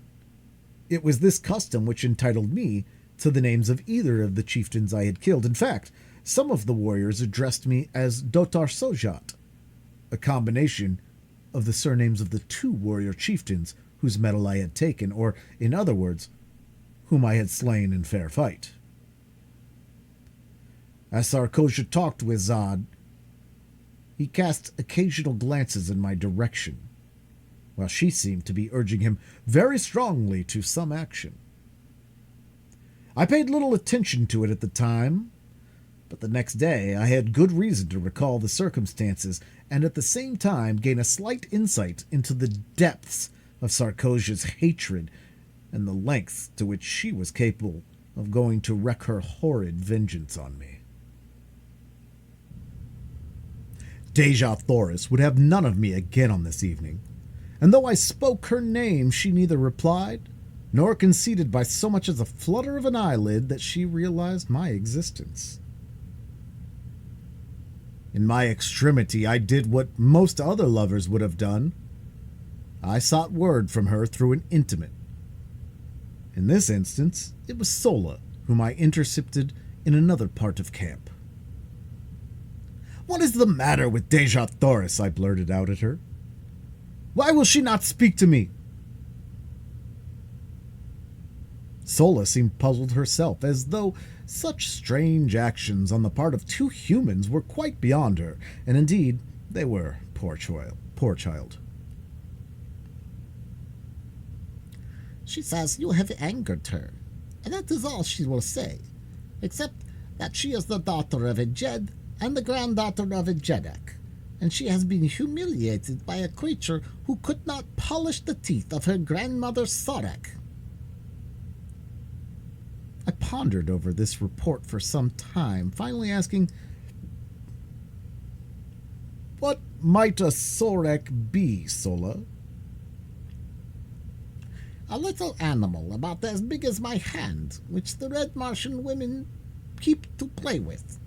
A: It was this custom which entitled me to the names of either of the chieftains I had killed. In fact, some of the warriors addressed me as Dotar Sojat, a combination of the surnames of the two warrior chieftains whose medal I had taken, or, in other words, whom I had slain in fair fight. As Sarkosia talked with Zad, he cast occasional glances in my direction, while she seemed to be urging him very strongly to some action. I paid little attention to it at the time, but the next day I had good reason to recall the circumstances and at the same time gain a slight insight into the depths of Sarkosia's hatred and the lengths to which she was capable of going to wreak her horrid vengeance on me. Dejah Thoris would have none of me again on this evening, and though I spoke her name, she neither replied nor conceded by so much as a flutter of an eyelid that she realized my existence. In my extremity, I did what most other lovers would have done. I sought word from her through an intimate. In this instance, it was Sola, whom I intercepted in another part of camp. "What is the matter with Dejah Thoris?" I blurted out at her. "Why will she not speak to me?" Sola seemed puzzled herself, as though such strange actions on the part of two humans were quite beyond her, and indeed they were, poor child.
C: She says you have angered her, and that is all she will say, except that she is the daughter of a Jed and the granddaughter of a Jeddak, and she has been humiliated by a creature who could not polish the teeth of her grandmother Sorek.
A: I pondered over this report for some time, finally asking, "What might a Sorek be, Sola?"
C: A little animal about as big as my hand, which the Red Martian women keep to play with,"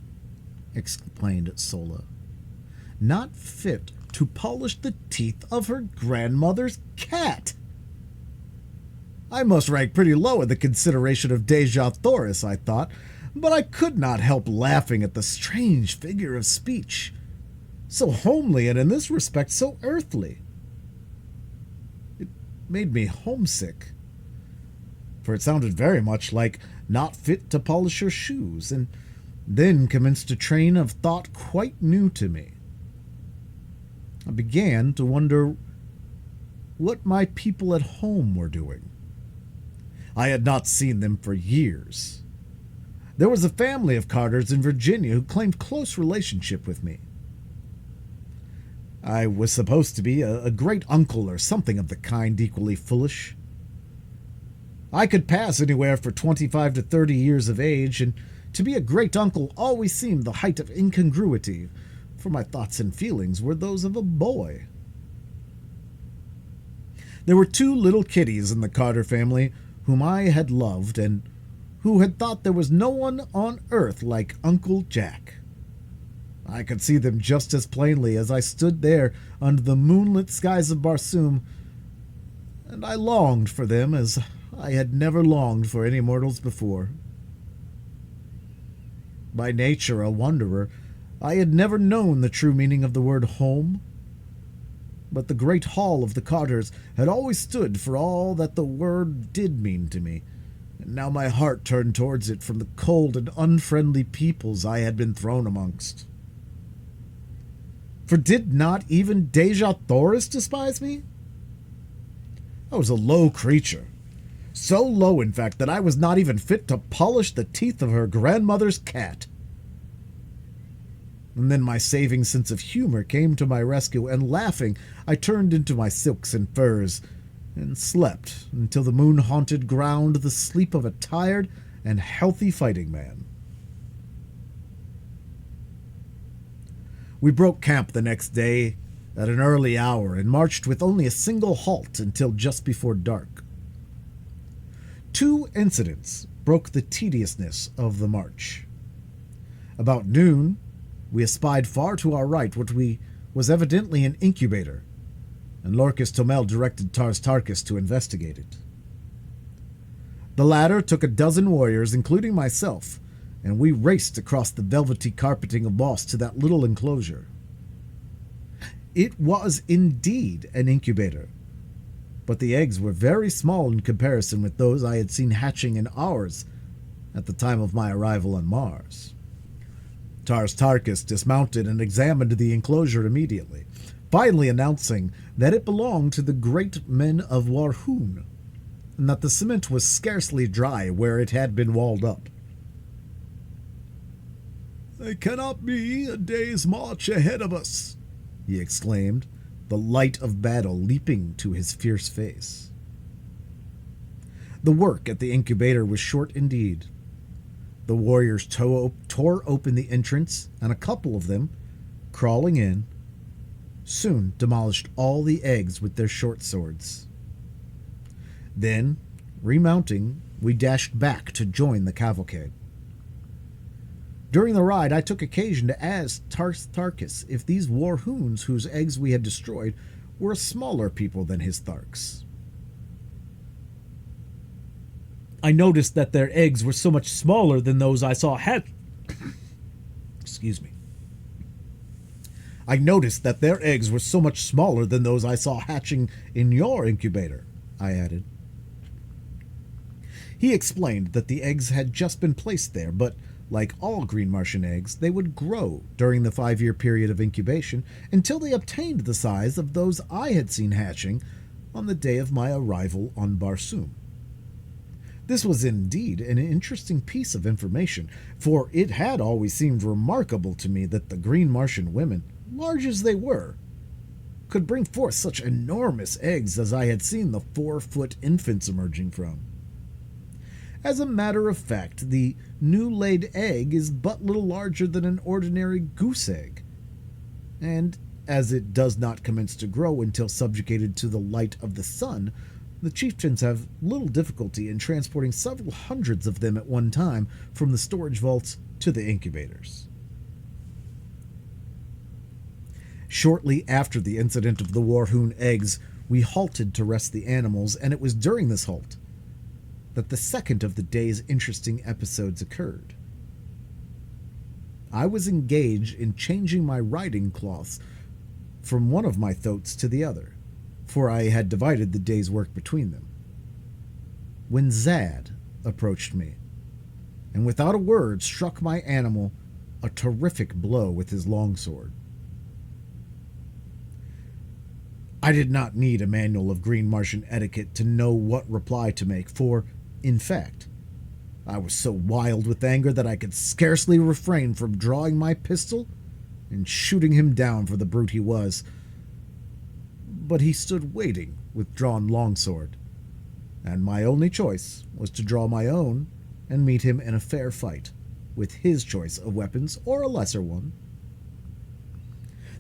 A: explained Sola. Not fit to polish the teeth of her grandmother's cat! I must rank pretty low in the consideration of Deja Thoris, I thought, but I could not help laughing at the strange figure of speech. So homely, and in this respect so earthly. It made me homesick, for it sounded very much like not fit to polish her shoes, and then commenced a train of thought quite new to me. I began to wonder what my people at home were doing. I had not seen them for years. There was a family of Carters in Virginia who claimed close relationship with me. I was supposed to be a great uncle or something of the kind, equally foolish. I could pass anywhere for 25 to 30 years of age, and to be a great uncle always seemed the height of incongruity, for my thoughts and feelings were those of a boy. There were two little kiddies in the Carter family whom I had loved, and who had thought there was no one on earth like Uncle Jack. I could see them just as plainly as I stood there under the moonlit skies of Barsoom, and I longed for them as I had never longed for any mortals before. By nature a wanderer, I had never known the true meaning of the word home, but the great hall of the Carters had always stood for all that the word did mean to me, and now my heart turned towards it from the cold and unfriendly peoples I had been thrown amongst. For did not even Deja Thoris despise me? I was a low creature, so low, in fact, that I was not even fit to polish the teeth of her grandmother's cat. And then my saving sense of humor came to my rescue, and laughing, I turned into my silks and furs, and slept until the moon haunted ground the sleep of a tired and healthy fighting man. We broke camp the next day at an early hour and marched with only a single halt until just before dark. Two incidents broke the tediousness of the march. About noon, we espied far to our right what was evidently an incubator, and Lorcas Tomel directed Tars Tarkas to investigate it. The latter took a dozen warriors, including myself, and we raced across the velvety carpeting of moss to that little enclosure. It was indeed an incubator, but the eggs were very small in comparison with those I had seen hatching in ours at the time of my arrival on Mars. Tars Tarkas dismounted and examined the enclosure immediately, finally announcing that it belonged to the great men of Warhoon, and that the cement was scarcely dry where it had been walled up.
D: "They cannot be a day's march ahead of us,"
A: he exclaimed, the light of battle leaping to his fierce face. The work at the incubator was short indeed. The warriors tore open the entrance, and a couple of them, crawling in, soon demolished all the eggs with their short swords. Then, remounting, we dashed back to join the cavalcade. During the ride, I took occasion to ask Tars Tarkas if these Warhoons whose eggs we had destroyed were a smaller people than his Tharks. I noticed that their eggs were so much smaller than those I saw Excuse me. I noticed that their eggs were so much smaller than those I saw hatching in your incubator, I added. He explained that the eggs had just been placed there, but like all green Martian eggs, they would grow during the 5-year period of incubation until they obtained the size of those I had seen hatching on the day of my arrival on Barsoom. This was indeed an interesting piece of information, for it had always seemed remarkable to me that the green Martian women, large as they were, could bring forth such enormous eggs as I had seen the 4-foot infants emerging from. As a matter of fact, the new-laid egg is but little larger than an ordinary goose egg, and as it does not commence to grow until subjugated to the light of the sun, the chieftains have little difficulty in transporting several hundreds of them at one time from the storage vaults to the incubators. Shortly after the incident of the Warhoon eggs, we halted to rest the animals, and it was during this halt that the second of the day's interesting episodes occurred. I was engaged in changing my riding cloths from one of my thoats to the other, for I had divided the day's work between them, when Zad approached me, and without a word struck my animal a terrific blow with his longsword. I did not need a manual of green Martian etiquette to know what reply to make, for, in fact, I was so wild with anger that I could scarcely refrain from drawing my pistol and shooting him down for the brute he was. But he stood waiting with drawn longsword, and my only choice was to draw my own and meet him in a fair fight, with his choice of weapons or a lesser one.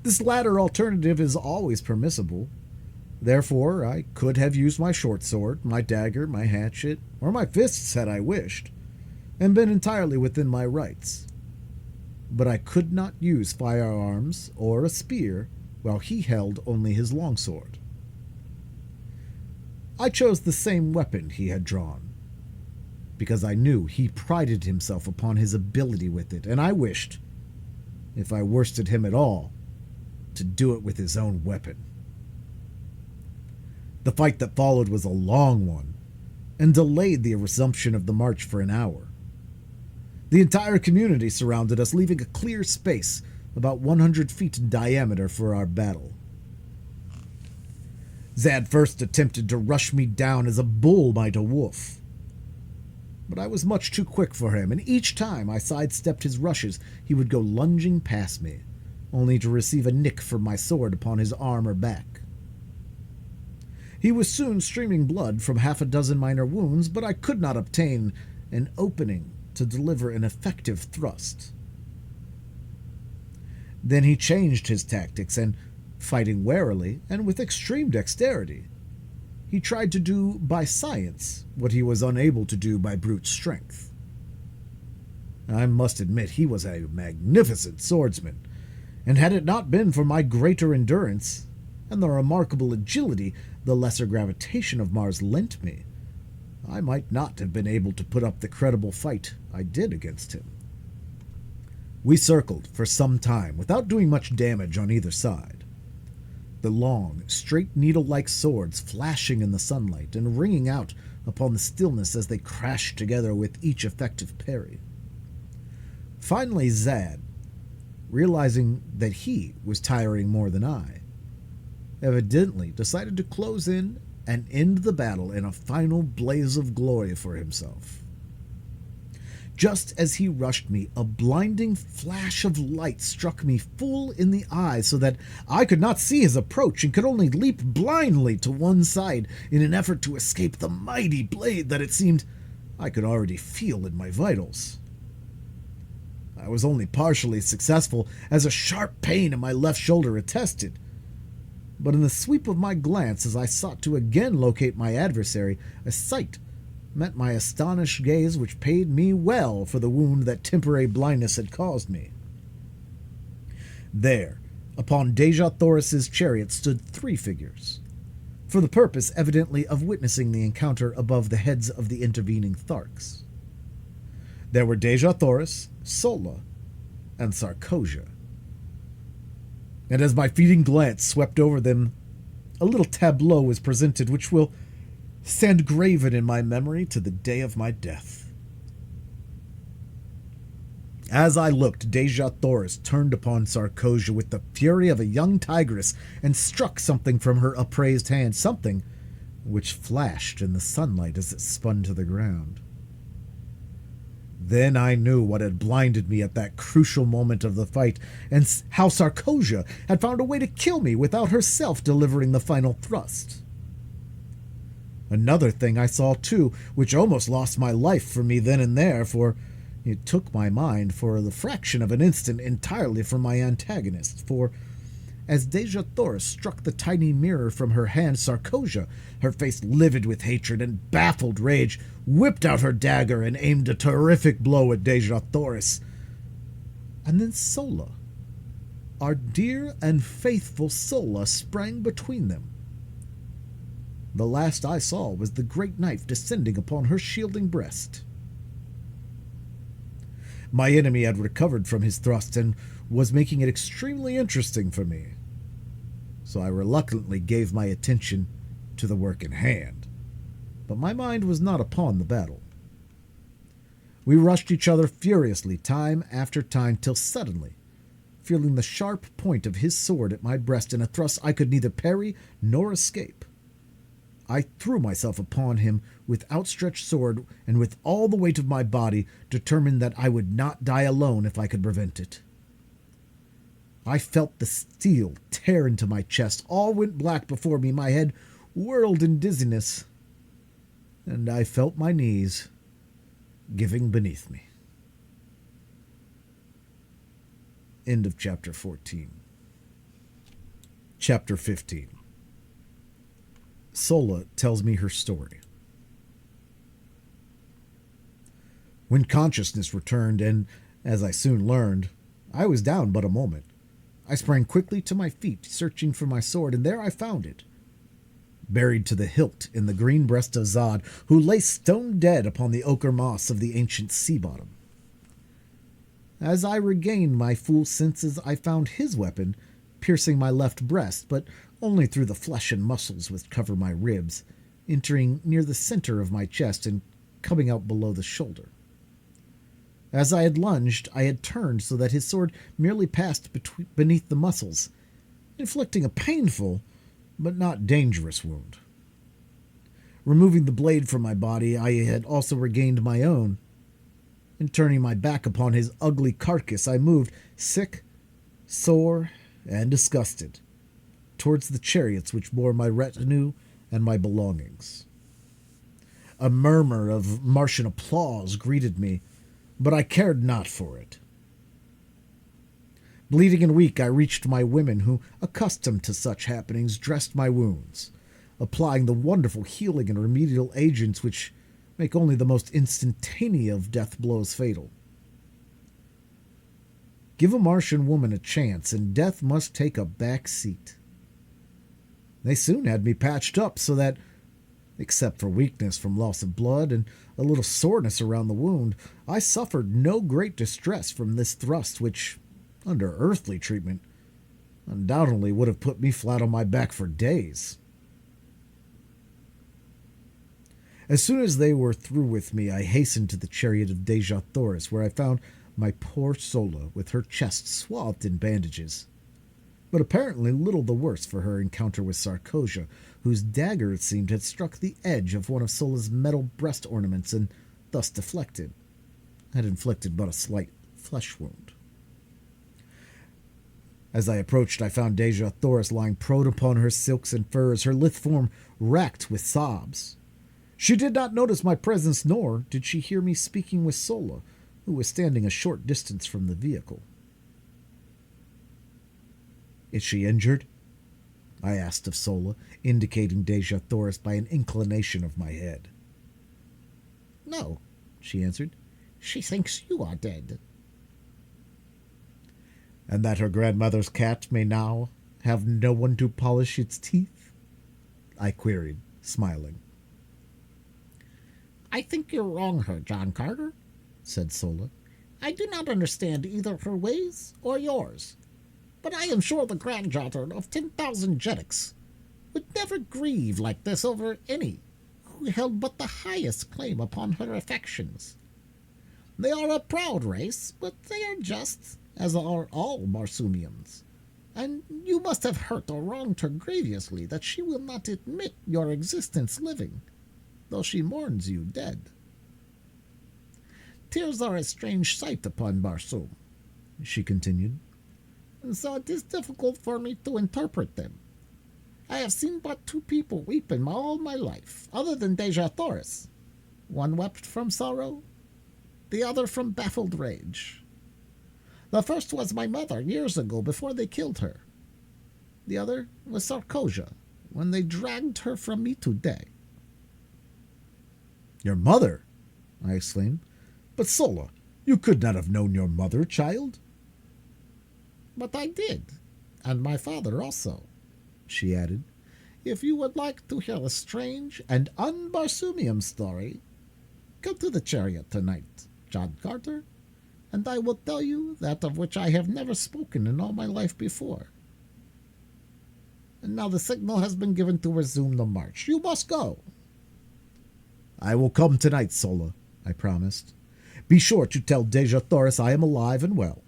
A: This latter alternative is always permissible. Therefore, I could have used my short sword, my dagger, my hatchet, or my fists had I wished, and been entirely within my rights. But I could not use firearms or a spear while he held only his longsword. I chose the same weapon he had drawn, because I knew he prided himself upon his ability with it, and I wished, if I worsted him at all, to do it with his own weapon. The fight that followed was a long one, and delayed the resumption of the march for an hour. The entire community surrounded us, leaving a clear space about 100 feet in diameter for our battle. Zad first attempted to rush me down as a bull might a wolf, but I was much too quick for him, and each time I sidestepped his rushes, he would go lunging past me, only to receive a nick from my sword upon his arm or back. He was soon streaming blood from half a dozen minor wounds, but I could not obtain an opening to deliver an effective thrust. Then he changed his tactics, and, fighting warily and with extreme dexterity, he tried to do by science what he was unable to do by brute strength. I must admit he was a magnificent swordsman, and had it not been for my greater endurance and the remarkable agility the lesser gravitation of Mars lent me, I might not have been able to put up the credible fight I did against him. We circled for some time without doing much damage on either side, the long, straight needle-like swords flashing in the sunlight and ringing out upon the stillness as they crashed together with each effective parry. Finally, Zad, realizing that he was tiring more than I, evidently decided to close in and end the battle in a final blaze of glory for himself. Just as he rushed me, a blinding flash of light struck me full in the eye so that I could not see his approach and could only leap blindly to one side in an effort to escape the mighty blade that it seemed I could already feel in my vitals. I was only partially successful, as a sharp pain in my left shoulder attested. But in the sweep of my glance as I sought to again locate my adversary, a sight met my astonished gaze which paid me well for the wound that temporary blindness had caused me. There, upon Deja Thoris's chariot, stood 3 figures, for the purpose evidently of witnessing the encounter above the heads of the intervening Tharks. There were Deja Thoris, Sola, and Sarkosia. And as my fleeting glance swept over them, a little tableau was presented which will stand graven in my memory to the day of my death. As I looked, Deja Thoris turned upon Sarkosia with the fury of a young tigress and struck something from her upraised hand, something which flashed in the sunlight as it spun to the ground. Then I knew what had blinded me at that crucial moment of the fight, and how Sarkosia had found a way to kill me without herself delivering the final thrust. Another thing I saw too, which almost lost my life for me then and there, for it took my mind for the fraction of an instant entirely from my antagonist, for as Deja Thoris struck the tiny mirror from her hand, Sarkosia, her face livid with hatred and baffled rage, whipped out her dagger and aimed a terrific blow at Deja Thoris. And then Sola, our dear and faithful Sola, sprang between them. The last I saw was the great knife descending upon her shielding breast. My enemy had recovered from his thrust and was making it extremely interesting for me, so I reluctantly gave my attention to the work in hand, but my mind was not upon the battle. We rushed each other furiously time after time till suddenly, feeling the sharp point of his sword at my breast in a thrust I could neither parry nor escape, I threw myself upon him with outstretched sword and with all the weight of my body, determined that I would not die alone if I could prevent it. I felt the steel tear into my chest. All went black before me. My head whirled in dizziness, and I felt my knees giving beneath me. End of chapter 14. Chapter 15. Sola tells me her story. When consciousness returned, and as I soon learned, I was down but a moment, I sprang quickly to my feet, searching for my sword, and there I found it, buried to the hilt in the green breast of Zod, who lay stone dead upon the ochre moss of the ancient sea bottom. As I regained my full senses, I found his weapon piercing my left breast, but only through the flesh and muscles which cover my ribs, entering near the center of my chest and coming out below the shoulder. As I had lunged, I had turned so that his sword merely passed beneath the muscles, inflicting a painful but not dangerous wound. Removing the blade from my body, I had also regained my own, and turning my back upon his ugly carcass, I moved, sick, sore, and disgusted, towards the chariots which bore my retinue and my belongings. A murmur of Martian applause greeted me, but I cared not for it. Bleeding and weak, I reached my women, who, accustomed to such happenings, dressed my wounds, applying the wonderful healing and remedial agents which make only the most instantaneous of death blows fatal. Give a Martian woman a chance, and death must take a back seat. They soon had me patched up so that, except for weakness from loss of blood and a little soreness around the wound, I suffered no great distress from this thrust which, under earthly treatment, undoubtedly would have put me flat on my back for days. As soon as they were through with me, I hastened to the chariot of Deja Thoris, where I found my poor Sola with her chest swathed in bandages, but apparently little the worse for her encounter with Sarkosia, whose dagger, it seemed, had struck the edge of one of Sola's metal breast ornaments and, thus deflected, had inflicted but a slight flesh wound. As I approached, I found Deja Thoris lying prone upon her silks and furs, her lithe form racked with sobs. She did not notice my presence, nor did she hear me speaking with Sola, who was standing a short distance from the vehicle. "Is she injured?" I asked of Sola, indicating Deja Thoris by an inclination of my head.
C: "No," she answered. "She thinks you are dead."
A: "And that her grandmother's cat may now have no one to polish its teeth?" I queried, smiling.
C: "I think you wrong her, John Carter," said Sola. "I do not understand either her ways or yours, but I am sure the granddaughter of 10,000 Jetics would never grieve like this over any who held but the highest claim upon her affections. They are a proud race, but they are just, as are all Barsoomians, and you must have hurt or wronged her grievously that she will not admit your existence living, though she mourns you dead. Tears are a strange sight upon Barsoom, she continued, and so it is difficult for me to interpret them. I have seen but two people weep in all my life, other than Deja Thoris. One wept from sorrow, the other from baffled rage. The first was my mother years ago before they killed her. The other was Sarkosia when they dragged her from me today.
A: Your mother? I exclaimed. But Sola, you could not have known your mother, child.
C: But I did, and my father also, she added. If you would like to hear a strange and un-Barsoomian story, come to the chariot tonight, John Carter, and I will tell you that of which I have never spoken in all my life before. And now the signal has been given to resume the march. You must go.
A: I will come tonight, Sola, I promised. Be sure to tell Deja Thoris I am alive and well.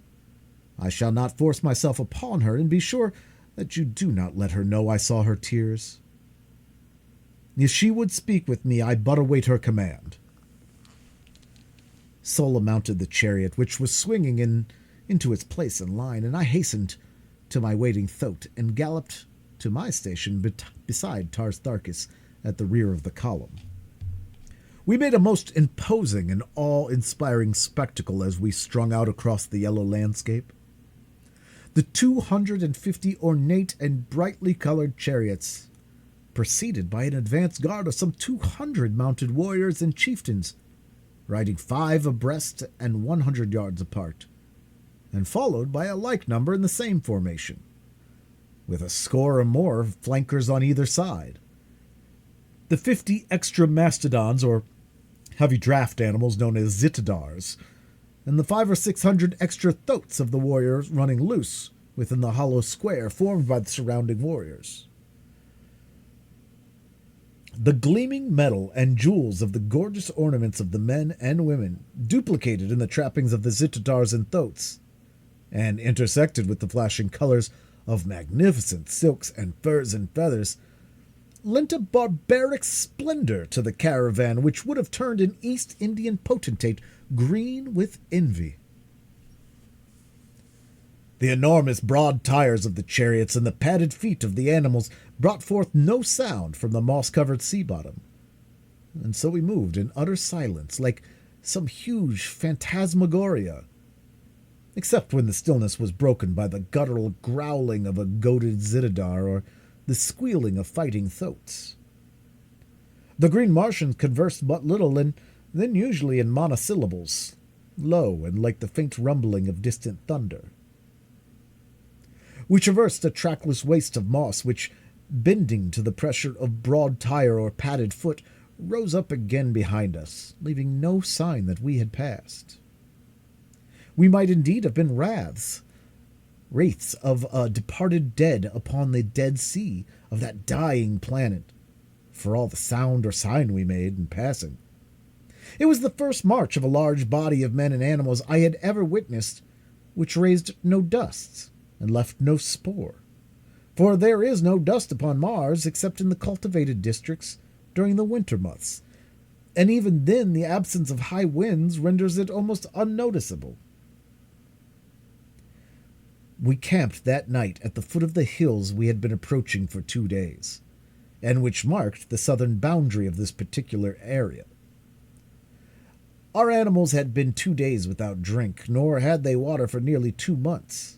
A: I shall not force myself upon her, and be sure that you do not let her know I saw her tears. If she would speak with me, I but await her command. Sola mounted the chariot, which was swinging into its place in line, and I hastened to my waiting thoat and galloped to my station beside Tars Tharkis at the rear of the column. We made a most imposing and awe-inspiring spectacle as we strung out across the yellow landscape. The 250 ornate and brightly colored chariots, preceded by an advance guard of some 200 mounted warriors and chieftains, riding 5 abreast and 100 yards apart, and followed by a like number in the same formation, with a score or more flankers on either side. The 50 extra mastodons, or heavy draft animals known as zitadars, and the 500 or 600 extra thoats of the warriors running loose within the hollow square formed by the surrounding warriors. The gleaming metal and jewels of the gorgeous ornaments of the men and women, duplicated in the trappings of the zitadars and thoats, and intersected with the flashing colors of magnificent silks and furs and feathers, lent a barbaric splendor to the caravan which would have turned an East Indian potentate green with envy. The enormous broad tires of the chariots and the padded feet of the animals brought forth no sound from the moss-covered sea bottom, and so we moved in utter silence, like some huge phantasmagoria, except when the stillness was broken by the guttural growling of a goaded zitadar or the squealing of fighting thoats. The Green Martians conversed but little, and then usually in monosyllables, low and like the faint rumbling of distant thunder. We traversed a trackless waste of moss which, bending to the pressure of broad tire or padded foot, rose up again behind us, leaving no sign that we had passed. We might indeed have been wraiths of a departed dead upon the dead sea of that dying planet, for all the sound or sign we made in passing. It was the first march of a large body of men and animals I had ever witnessed which raised no dust and left no spore, for there is no dust upon Mars except in the cultivated districts during the winter months, and even then the absence of high winds renders it almost unnoticeable. We camped that night at the foot of the hills we had been approaching for 2 days, and which marked the southern boundary of this particular area. Our animals had been 2 days without drink, nor had they water for nearly 2 months.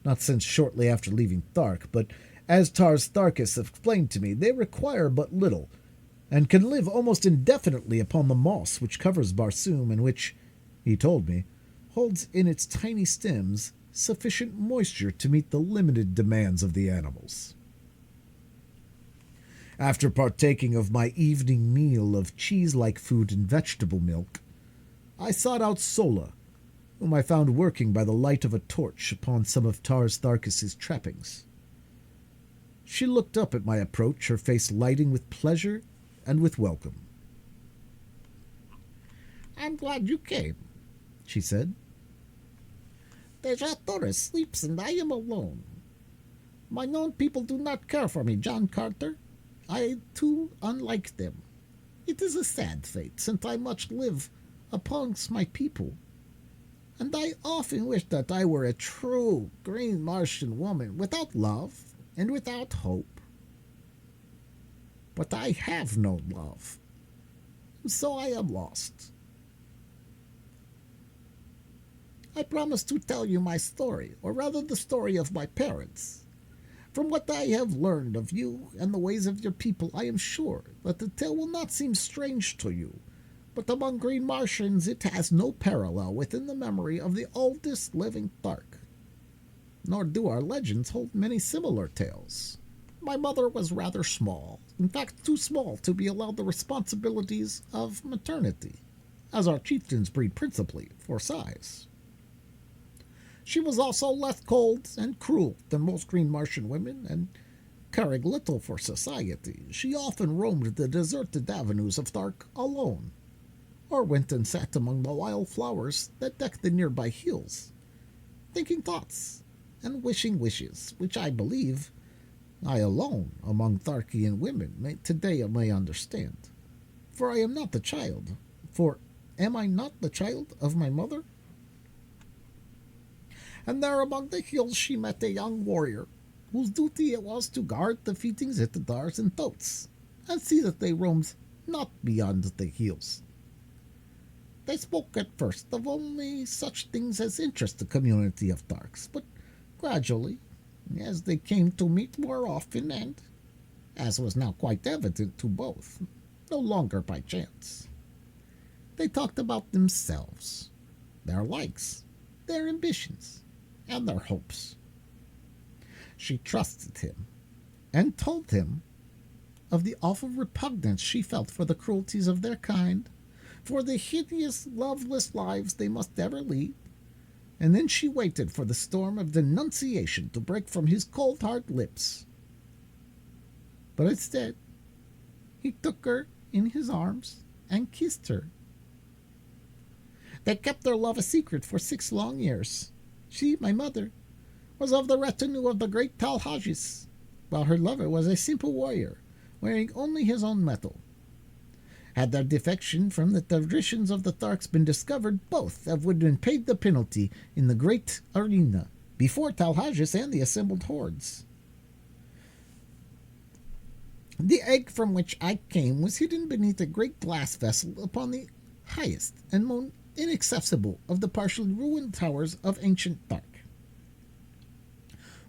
A: Not since shortly after leaving Thark, but as Tars Tharkis explained to me, they require but little, and can live almost indefinitely upon the moss which covers Barsoom, and which, he told me, holds in its tiny stems sufficient moisture to meet the limited demands of the animals. After partaking of my evening meal of cheese-like food and vegetable milk, I sought out Sola, whom I found working by the light of a torch upon some of Tars Tharkis's trappings. She looked up at my approach, her face lighting with pleasure and with welcome.
C: I'm glad you came, she said. Deja Torres sleeps and I am alone. My known people do not care for me, John Carter. I too unlike them. It is a sad fate, since I much live amongst my people. And I often wish that I were a true green Martian woman, without love and without hope. But I have no love, so I am lost. I promise to tell you my story, or rather the story of my parents. From what I have learned of you and the ways of your people, I am sure that the tale will not seem strange to you, but among green Martians it has no parallel within the memory of the oldest living Thark. Nor do our legends hold many similar tales. My mother was rather small, in fact too small to be allowed the responsibilities of maternity, as our chieftains breed principally for size. She was also less cold and cruel than most green Martian women, and caring little for society. She often roamed the deserted avenues of Thark alone, or went and sat among the wild flowers that decked the nearby hills, thinking thoughts and wishing wishes, which I believe I alone among Tharkian women today may understand. For I am not the child. For am I not the child of my mother? And there among the hills she met a young warrior, whose duty it was to guard the feeding Zitadars and Thoats, and see that they roamed not beyond the hills. They spoke at first of only such things as interest the community of Tharks, but gradually, as they came to meet more often and, as was now quite evident to both, no longer by chance, they talked about themselves, their likes, their ambitions, and their hopes. She trusted him, and told him of the awful repugnance she felt for the cruelties of their kind, for the hideous, loveless lives they must ever lead, and then she waited for the storm of denunciation to break from his cold hard lips. But instead, he took her in his arms and kissed her. They kept their love a secret for 6 long years. She, my mother, was of the retinue of the great Talhajis, while her lover was a simple warrior, wearing only his own metal. Had their defection from the traditions of the Tharks been discovered, both would have been paid the penalty in the great arena, before Talhajis and the assembled hordes. The egg from which I came was hidden beneath a great glass vessel upon the highest and most inaccessible of the partially ruined towers of ancient Thark.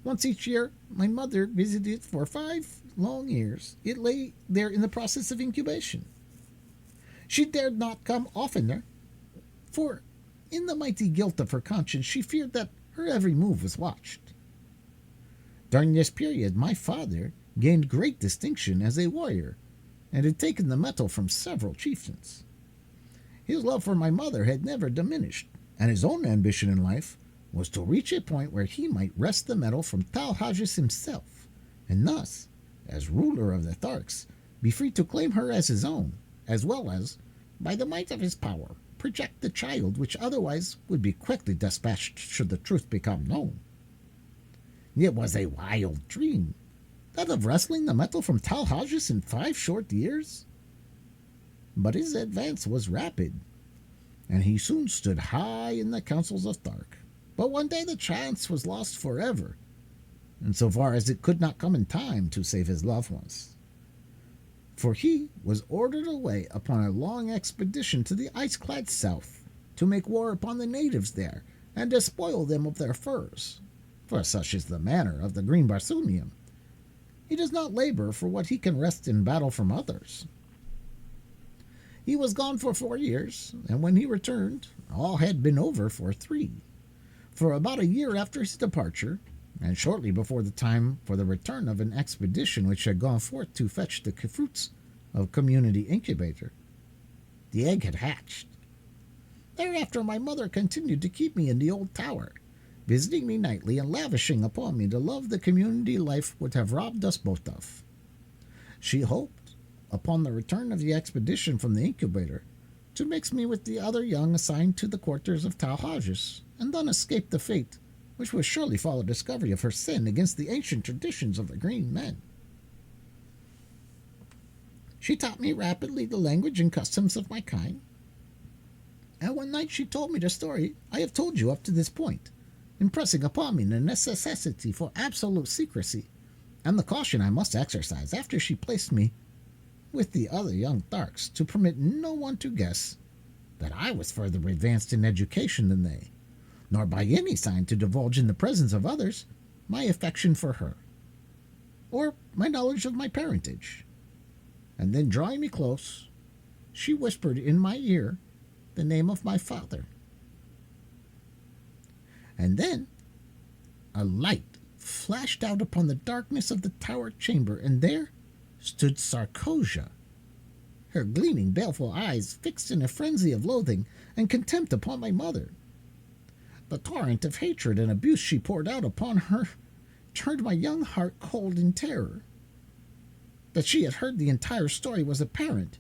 C: Once each year, my mother visited it for 5 long years. It lay there in the process of incubation. She dared not come oftener, for in the mighty guilt of her conscience she feared that her every move was watched. During this period my father gained great distinction as a warrior, and had taken the metal from several chieftains. His love for my mother had never diminished, and his own ambition in life was to reach a point where he might wrest the metal from Talhajis himself, and thus, as ruler of the Tharks, be free to claim her as his own, as well as, by the might of his power, project the child which otherwise would be quickly dispatched should the truth become known. It was a wild dream, that of wresting the metal from Talhajis in 5 short years. But his advance was rapid, and he soon stood high in the councils of Thark. But one day the chance was lost forever, insofar as it could not come in time to save his loved ones. For he was ordered away upon a long expedition to the ice-clad south, to make war upon the natives there, and despoil them of their furs. For such is the manner of the green Barsunian. He does not labor for what he can wrest in battle from others. He was gone for 4 years, and when he returned, all had been over for 3. For about a year after his departure, and shortly before the time for the return of an expedition which had gone forth to fetch the fruits of community incubator, the egg had hatched. Thereafter my mother continued to keep me in the old tower, visiting me nightly and lavishing upon me the love the community life would have robbed us both of. She hoped, upon the return of the expedition from the incubator, to mix me with the other young assigned to the quarters of Talhages, and then escape the fate which would surely follow discovery of her sin against the ancient traditions of the green men. She taught me rapidly the language and customs of my kind, and one night she told me the story I have told you up to this point, impressing upon me the necessity for absolute secrecy, and the caution I must exercise after she placed me with the other young Tharks, to permit no one to guess that I was further advanced in education than they, nor by any sign to divulge in the presence of others my affection for her, or my knowledge of my parentage. And then, drawing me close, she whispered in my ear the name of my father. And then a light flashed out upon the darkness of the tower chamber, and there stood Sarkosia, her gleaming, baleful eyes fixed in a frenzy of loathing and contempt upon my mother. The torrent of hatred and abuse she poured out upon her turned my young heart cold in terror. That she had heard the entire story was apparent,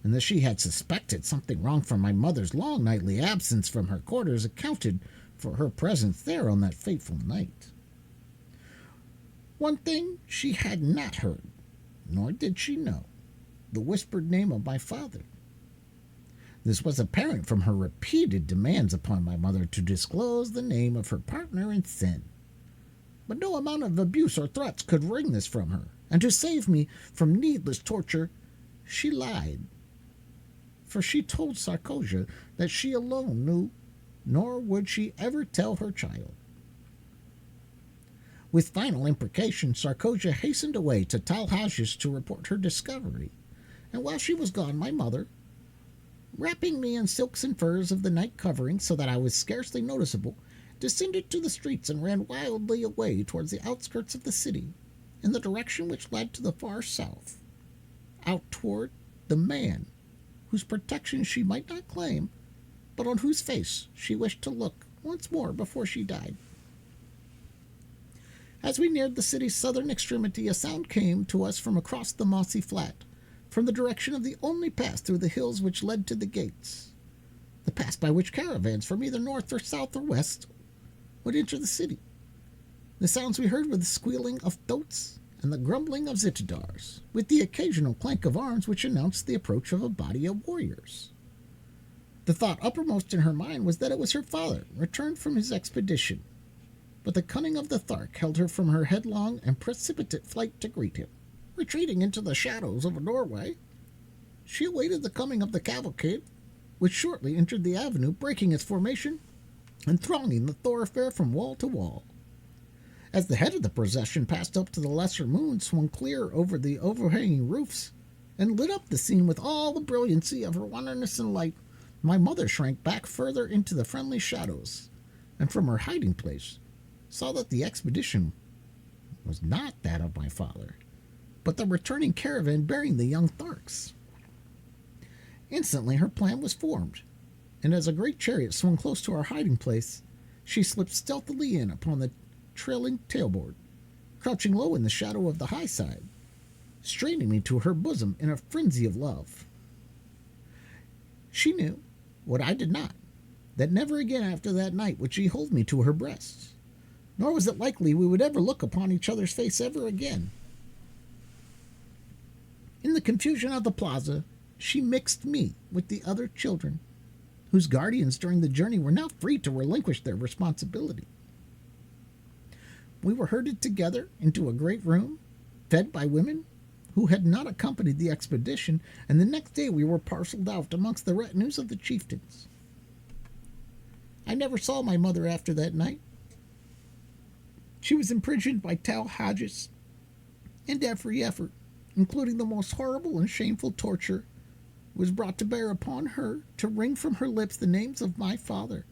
C: and that she had suspected something wrong from my mother's long nightly absence from her quarters accounted for her presence there on that fateful night. One thing she had not heard, nor did she know, the whispered name of my father. This was apparent from her repeated demands upon my mother to disclose the name of her partner in sin. But no amount of abuse or threats could wring this from her, and to save me from needless torture, she lied. For she told Sarkosia that she alone knew, nor would she ever tell her child. With final imprecation, Sarkosia hastened away to Talhages to report her discovery, and while she was gone, my mother, wrapping me in silks and furs of the night covering so that I was scarcely noticeable, descended to the streets and ran wildly away towards the outskirts of the city, in the direction which led to the far south, out toward the man whose protection she might not claim, but on whose face she wished to look once more before she died. As we neared the city's southern extremity, a sound came to us from across the mossy flat, from the direction of the only path through the hills which led to the gates, the pass by which caravans from either north or south or west would enter the city. The sounds we heard were the squealing of thoats and the grumbling of zitidars, with the occasional clank of arms which announced the approach of a body of warriors. The thought uppermost in her mind was that it was her father, returned from his expedition, but the cunning of the Thark held her from her headlong and precipitate flight to greet him. Retreating into the shadows of a doorway, she awaited the coming of the cavalcade, which shortly entered the avenue, breaking its formation and thronging the thoroughfare from wall to wall. As the head of the procession passed up to the lesser moon, swung clear over the overhanging roofs, and lit up the scene with all the brilliancy of her wonderness and light, my mother shrank back further into the friendly shadows, and from her hiding place saw that the expedition was not that of my father, but the returning caravan bearing the young Tharks. Instantly her plan was formed, and as a great chariot swung close to our hiding place, she slipped stealthily in upon the trailing tailboard, crouching low in the shadow of the high side, straining me to her bosom in a frenzy of love. She knew, what I did not, that never again after that night would she hold me to her breast, nor was it likely we would ever look upon each other's face ever again. In the confusion of the plaza, she mixed me with the other children, whose guardians during the journey were now free to relinquish their responsibility. We were herded together into a great room, fed by women who had not accompanied the expedition, and the next day we were parceled out amongst the retinues of the chieftains. I never saw my mother after that night. She was imprisoned by Talhages, and every effort, including the most horrible and shameful torture, was brought to bear upon her to wring from her lips the names of my father.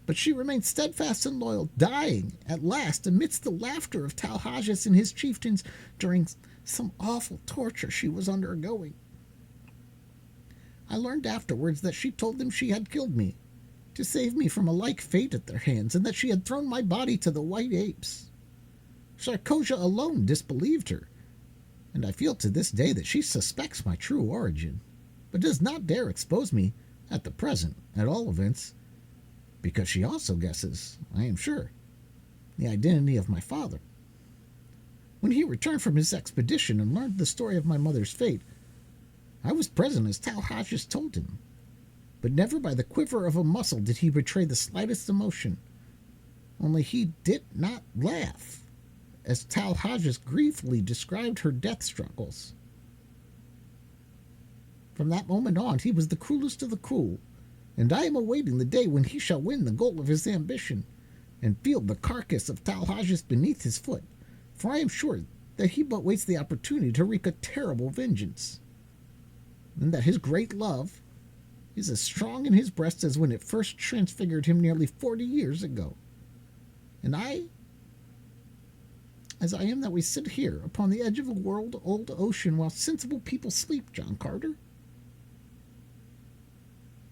C: But she remained steadfast and loyal, dying at last amidst the laughter of Talhages and his chieftains during some awful torture she was undergoing. I learned afterwards that she told them she had killed me to save me from a like fate at their hands, and that she had thrown my body to the white apes. Sarkosia alone disbelieved her, and I feel to this day that she suspects my true origin, but does not dare expose me at the present, at all events, because she also guesses, I am sure, the identity of my father. When he returned from his expedition and learned the story of my mother's fate, I was present as Talhajas told him, but never by the quiver of a muscle did he betray the slightest emotion. Only he did not laugh, as Talhajas gleefully described her death struggles. From that moment on, he was the cruelest of the cruel, and I am awaiting the day when he shall win the goal of his ambition, and feel the carcass of Talhajas beneath his foot, for I am sure that he but waits the opportunity to wreak a terrible vengeance, and that his great love is as strong in his breast as when it first transfigured him nearly 40 years ago. And as I am that we sit here upon the edge of a world-old ocean while sensible people sleep, John Carter.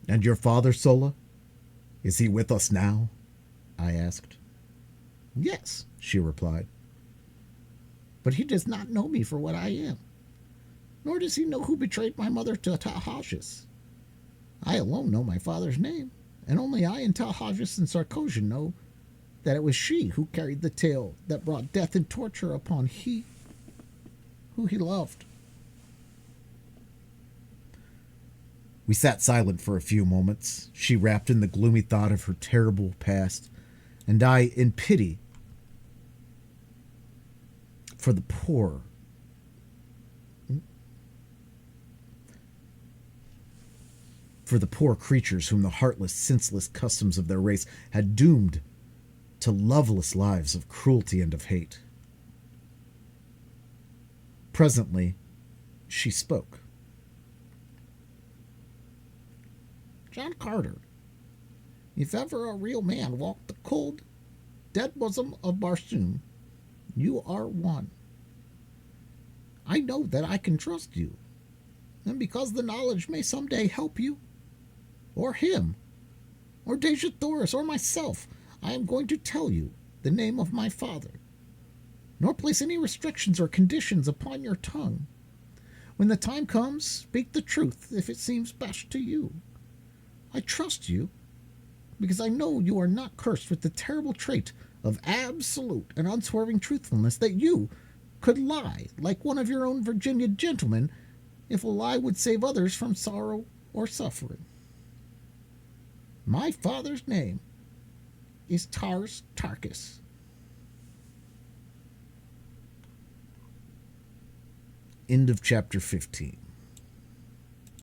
A: And your father, Sola? Is he with us now? I asked.
C: Yes,
A: she replied.
C: But he does not know me for what I am, nor does he know who betrayed my mother to Talhajas. I alone know my father's name, and only I and Talhajas and Sarkozian know that it was she who carried the tale that brought death and torture upon he who he loved.
A: We sat silent for a few moments, she wrapped in the gloomy thought of her terrible past, and I in pity for the poor creatures whom the heartless, senseless customs of their race had doomed to loveless lives of cruelty and of hate. Presently, she spoke.
C: John Carter, if ever a real man walked the cold, dead bosom of Barsoom, you are one. I know that I can trust you, and because the knowledge may someday help you, or him, or Deja Thoris, or myself, I am going to tell you the name of my father, nor place any restrictions or conditions upon your tongue. When the time comes, speak the truth if it seems best to you. I trust you, because I know you are not cursed with the terrible trait of absolute and unswerving truthfulness, that you could lie like one of your own Virginia gentlemen if a lie would save others from sorrow or suffering. My father's name is Tars Tarkus.
A: End of chapter 15.